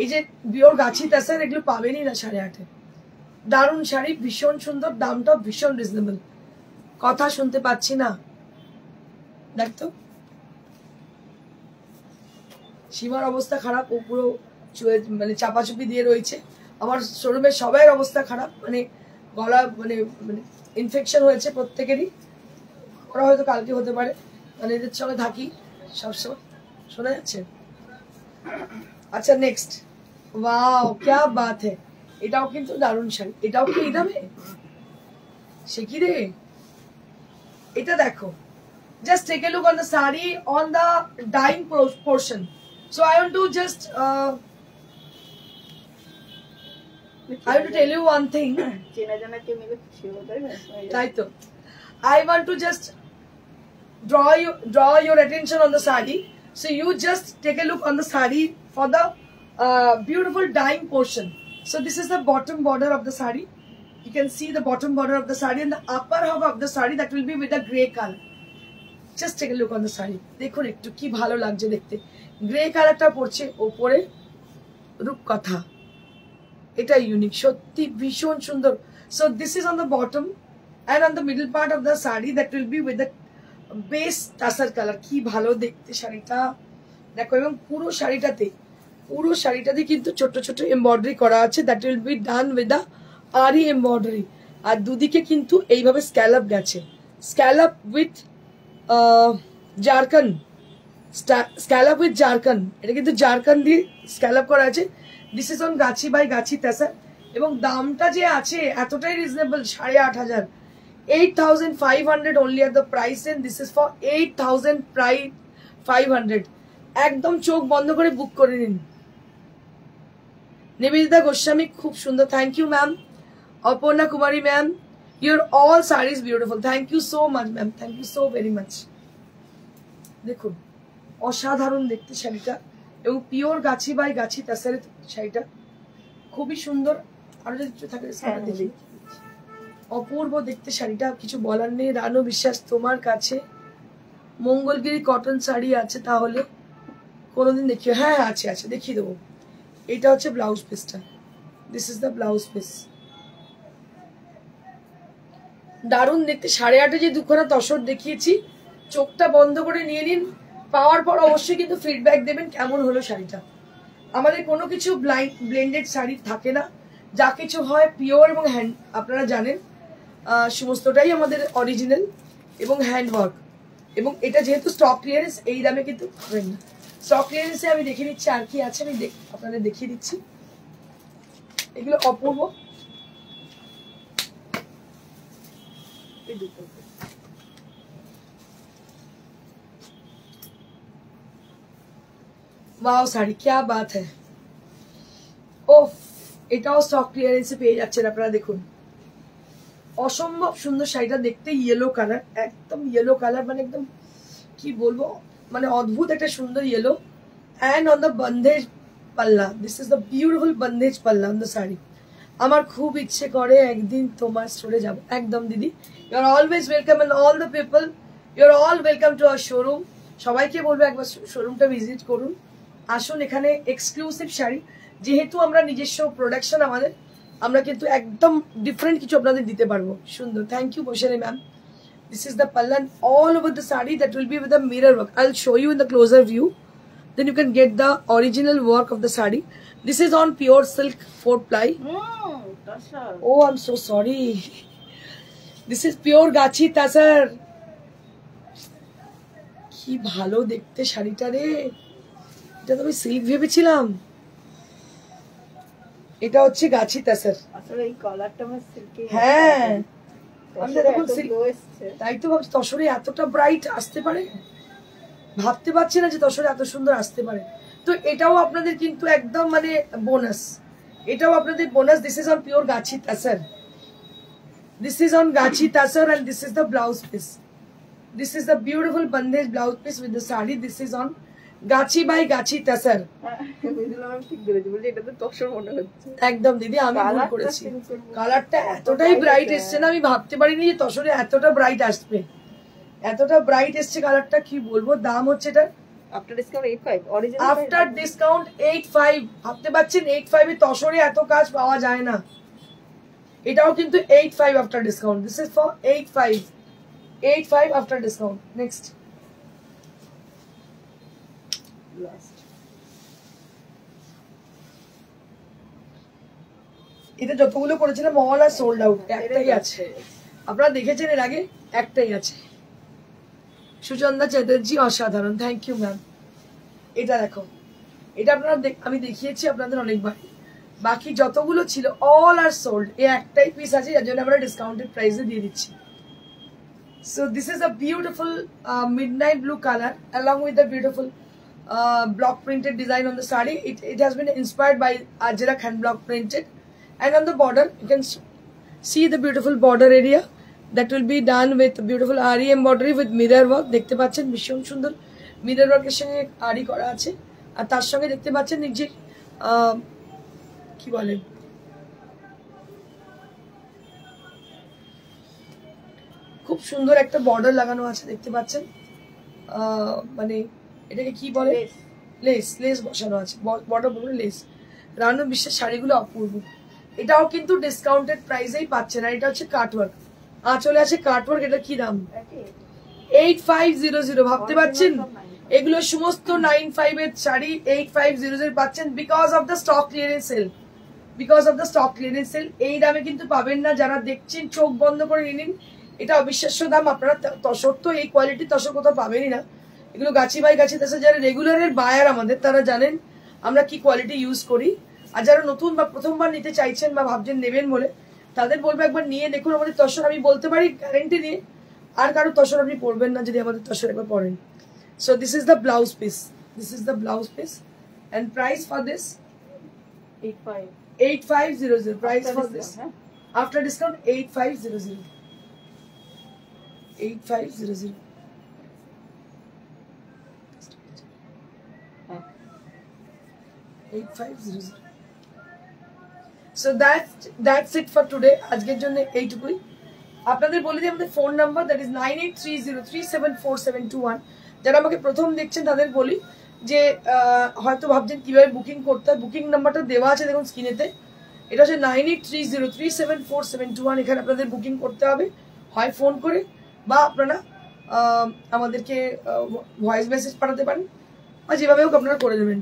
এই যে পিওর গাছি তাসার, এগুলো পাবেনই না 8.5। দারুণ শাড়ি, ভীষণ সুন্দর, দামটা ভীষণ রিজনেবল। কথা শুনতে পাচ্ছি না, দেখতো সীমার অবস্থা খারাপ, ও পুরো মানে চাপাচুপি দিয়ে রয়েছে। আমার শোরুমের সবাই অবস্থা খারাপ, মানে গলা মানে ইনফেকশন হয়েছে প্রত্যেকেরই। ওরা হয়তো কালকে হতে পারে, মানে এদের সঙ্গে থাকি সবসময়, শোনা যাচ্ছে। আচ্ছা নেক্সট, ওয়াও क्या बात है, এটাও কিন্তু দারুণ শাড়ি। এটাও কি এই দামে? সে কি রে, এটা দেখো, just take a look on the saree on the dyeing portion. So I want to just I want to tell you one thing. I want to just draw your attention on the saree. So you just take a look on the saree for the beautiful dyeing portion. So this is the bottom border of the saree. You can see the bottom border of the saree, and the upper half of the saree that will be with a grey color. Just take a look on the saree. দেখুন একটু কি ভালো লাগছে দেখতে। Grey কালারটা পড়ছে ওপরে, রূপকথা, এটা ইউনিক, সত্যি ভীষণ সুন্দর। So this is on the bottom, and on the middle part of the saree that will be with the base tassar color. কি ভালো দেখতে শাড়িটা দেখো। এবং পুরো শাড়িটাতে কিন্তু ছোট ছোট এমব্রয়ডারি করা আছে, that will be done with the আরি এমব্রয়ডারি। আর দুদিকে কিন্তু এইভাবে স্ক্যালপ গেছে, scallop with zircon, scallop with zircon. এটা কিন্তু জারকান দিয়ে স্ক্যালপ করা আছে। This is on Gachhi by গাছি তাসার। এবং দামটা যে আছে এতটাই reasonable, 8500, 8500 only at the price, and this is for 8500। একদম চোখ বন্ধ করে বুক করে নিন। নিবেদিতা গোস্বামী, খুব সুন্দর, thank you ma'am. Aparna Kumari ma'am, your all saris beautiful, thank you so much ma'am, thank you so very much. দেখুন অসাধারণ দেখতে শাড়িটা, এবং পিওর গাছি বাই গাছি তাসারের শাড়িটা খুবই সুন্দর। আরো যদি থাকে দেখি, অপূর্ব দেখতে শাড়িটা, কিছু বলার নেই। রানু বিশ্বাস, তোমার কাছে মঙ্গলগিরি কটন শাড়ি আছে তাহলে কোনোদিন দেখিও। হ্যাঁ আছে আছে, দেখিয়ে দেবো। এটা হচ্ছে ব্লাউজ পিসটা, this is the blouse piece. দারুণ দেখতে। 8.5 যে দুখানা তসর দেখিয়েছি, চোখটা বন্ধ করে নিয়ে নিন। পাওয়ার পর অবশ্যই কিন্তু ফিডব্যাক দেবেন কেমন হলো শাড়িটা। আমাদের কোনো কিছু ব্লেন্ডেড শাড়ি থাকে না, যা কিছু হয় পিওর এবং হ্যান্ড, আপনারা জানেন সমস্তটাই আমাদের অরিজিনাল এবং হ্যান্ডওয়ার্ক। এবং এটা যেহেতু স্টক ক্লিয়ারেন্স, এই দামে কিন্তু পাবেন না। স্টক ক্লিয়ারেন্সে আমি দেখে নিচ্ছি আর কি আছে, আমি আপনাদের দেখিয়ে দিচ্ছি। এগুলো অপূর্ব, वाओ শাড়ি क्या बात है। ওফ, এটাও স্টক ক্লিয়ারেন্সে পেয়ে যাচ্ছেন আপনারা। দেখুন অসম্ভব সুন্দর শাড়িটা দেখতে, ইয়েলো কালার, একদম ইয়েলো কালার, মানে একদম কি বলবো, মানে অদ্ভুত একটা সুন্দর yellow. And on the bandhej palla, this is the beautiful bandhej palla on the sari. আমার খুব ইচ্ছে করে একদিন তোমার স্টোরে যাব। একদম দিদি, you are always welcome, and all the people you are all welcome to our showroom. সবাইকে বলবো একবার শোরুমটা ভিজিট করুন, আসুন। এখানে এক্সক্লুসিভ শাড়ি, যেহেতু আমরা নিজস্ব প্রোডাকশন আমাদের, আমরা কিন্তু একদম ডিফারেন্ট কিছু আপনাদের দিতে পারবো। সুন্দর, thank you Baishali ma'am. This is the pallan all over the saree, that will be with the mirror work. I'll show you in the closer view, then you can get the original work of the saree. This is on pure silk 4-ply. Oh, I'm so sorry. This is pure gachi tasar. কি ভালো দেখতে শাড়িটা রে, এটা তো আমি silk ভেবেছিলাম, এটা হচ্ছে গাছি তাসার। আসলে এই কালারটা আমার সিল্কে, হ্যাঁ তাই তো ভাবছি তসরে এতটা ব্রাইট আসতে পারে, ভাবতে পারছি না যে তসরে এত সুন্দর আসতে পারে। তো এটাও আপনাদের কিন্তু একদম মানে বোনাস, এটাও আপনাদের bonus. This is on pure gachhi tussar, this is on gachhi tussar, and this is the blouse piece. This is the beautiful bandage blouse piece with the sari. This is on Gachi by Gachi Tasar. একদম দিদি আমি ভুল করেছি কালারটা এতটাই bright এসছে না আমি ভাবতে পারিনি যে তসরে এতটা ব্রাইট আসবে এতটা ব্রাইট এসছে কালারটা কি বলবো দাম হচ্ছে এটা after discount 85 original after discount 85 ভাবতে পারছেন 85 এ তসরে এত কাজ পাওয়া যায় না এটাও কিন্তু 85 after discount this is for 85 after discount next last এটা যতগুলো করেছিলাম অল আর সোল্ড আউট একটাই আছে আপনারা দেখেছেন এর আগে একটাই আছে সুচন্দা চ্যাটার্জি অসাধারণ থ্যাংক ইউ ম্যাম এটা দেখো এটা আপনারা আমি দেখিয়েছি আপনাদের অনেকবার বাকি যতগুলো ছিল অল আর সোল্ড এই একটাই পিস আছে যার জন্য আমরা ডিসকাউন্টেড প্রাইসে দিয়ে দিচ্ছি so this is a beautiful midnight blue colour along with the beautiful block printed design on the sari it has been inspired by Ajrak hand block printed and on the border you can see the beautiful border area that will be done with beautiful ari embroidery with mirror work দেখতে পাচ্ছেন ভীষণ সুন্দর mirror ওয়ার্কের সঙ্গে আরি করা আছে আর তার সঙ্গে দেখতে পাচ্ছেন যে কি বলে খুব সুন্দর একটা বর্ডার লাগানো আছে দেখতে পাচ্ছেন মানে এটাকে কি বলে লেস লেস বসানো আছে বর্ডার বলে লেস রানু বিশ্বের শাড়িগুলো অপূর্ব এটাও কিন্তু ডিসকাউন্টেড প্রাইসেই পাচ্ছেন আর এটা হচ্ছে কাটওয়ার্ক চলে আসে কাটওয়ার্ক এটা কি দাম 8500 ভাবতে পারছেন এগুলো সমস্ত 95 এর শাড়ি 8500 পাচ্ছেন because of the stock clearance sale এই দামে কিন্তু পাবেন না যারা দেখছেন চোখ বন্ধ করে নিন এটা অবিশ্বাস্য দাম আপনারা তসর তো এই কোয়ালিটি তসর কোথাও পাবেনই না এগুলো গাছি বাই গাছি তাছাড়া যারা রেগুলারের বায়ার আমাদের তারা জানেন আমরা কি কোয়ালিটি ইউজ করি আর যারা নতুন বা প্রথমবার নিতে চাইছেন বা ভাবছেন নেবেন বলে তাদের বলবো একবার নিয়ে দেখুন আমাদের তসর আমি বলতে পারি গ্যারেন্টি নিয়ে আর কারো তসর আপনি পরবেন না যদি আমাদের তসর একবার পরেন so this is the blouse piece and price for this 8500 price for this after discount 8500 8500 So that's it for today. আজকের জন্য এইটুকুই আপনাদের বলে দিই আমাদের ফোন নাম্বার দ্যাট ইজ 9830374721 যারা আমাকে প্রথম দেখছেন তাদের বলি যে হয়তো ভাবছেন কিভাবে বুকিং করতে হয় বুকিং নাম্বারটা দেওয়া আছে দেখুন স্ক্রিনেতে এটা হচ্ছে 9830374721 এখানে আপনাদের বুকিং করতে হবে হয় ফোন করে বা আপনারা আমাদেরকে ভয়েস মেসেজ পাঠাতে পারেন বা যেভাবে হোক আপনারা করে দেবেন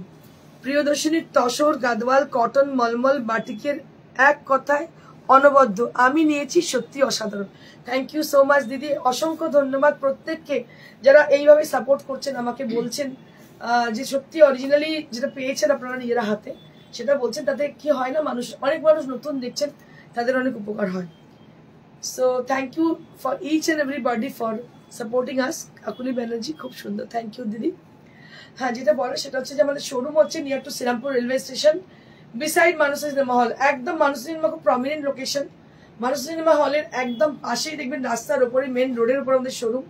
প্রিয়দর্শিনীর তসর গাদওয়াল কটন মলমল বাটিকের এক কথায় অনবদ্য আমি নিয়েছি সত্যি অসাধারণ থ্যাংক ইউ সো মাচ দিদি অসংখ্য ধন্যবাদ প্রত্যেককে যারা এইভাবে সাপোর্ট করছেন আমাকে বলছেন যে সত্যি অরিজিনালি যেটা পেয়েছেন আপনারা নিজেরা হাতে সেটা বলছেন তাতে কি হয় না অনেক মানুষ নতুন দেখছেন তাদের অনেক উপকার হয় so thank you for each and everybody for supporting us Kakuli Banerjee খুব সুন্দর থ্যাংক ইউ দিদি হ্যাঁ যেটা বলে সেটা হচ্ছে যে আমাদের শোরুম হচ্ছে near to Serampore railway station beside Manush cinema hall একদম মানুষ সিনেমা খুব প্রমিনেন্ট লোকেশন মানুষ সিনেমা হলের একদম পাশেই দেখবেন রাস্তার উপরে মেন রোডের উপর আমাদের শোরুম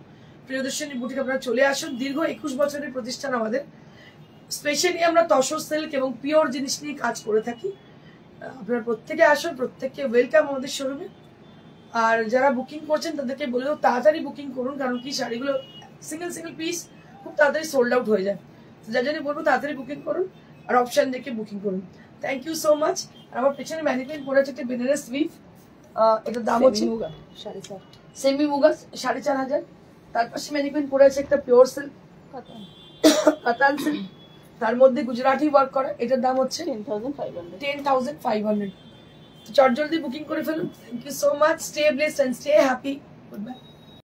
প্রিয়দর্শিনী বুটিক আপনারা চলে আসুন দীর্ঘ 21 বছরের প্রতিষ্ঠান আমাদের স্পেশালি আমরা তসর সিল্ক এবং পিওর জিনিস নিয়ে কাজ করে থাকি আপনারা প্রত্যেকে আসুন প্রত্যেককে ওয়েলকাম আমাদের শোরুমে আর যারা বুকিং করছেন তাদেরকে বলে দেবো তাড়াতাড়ি বুকিং করুন কারণ কি শাড়িগুলো সিঙ্গেল পিস খুব তাড়াতাড়ি সোল্ড আউট হয়ে যায় যার জন্য বলবো তাড়াতাড়ি বুকিং করুন আর অপশন দেখে বুকিং করুন থ্যাংক ইউ সো মাচ আর আমার পেছনে ম্যানিকুইন পরে আছে একটা বেনারস উইভ এটার দাম হচ্ছে সেমি মুগা 4500 তার পাশে ম্যানিকুইন পরে আছে একটা পিওর সিল্ক কাতান সিল্ক তার মধ্যে গুজরাটি ওয়ার্ক করা এটার দাম হচ্ছে 10500 তো চট জলদি বুকিং করে ফেলুন thank you so much stay blessed and stay happy good by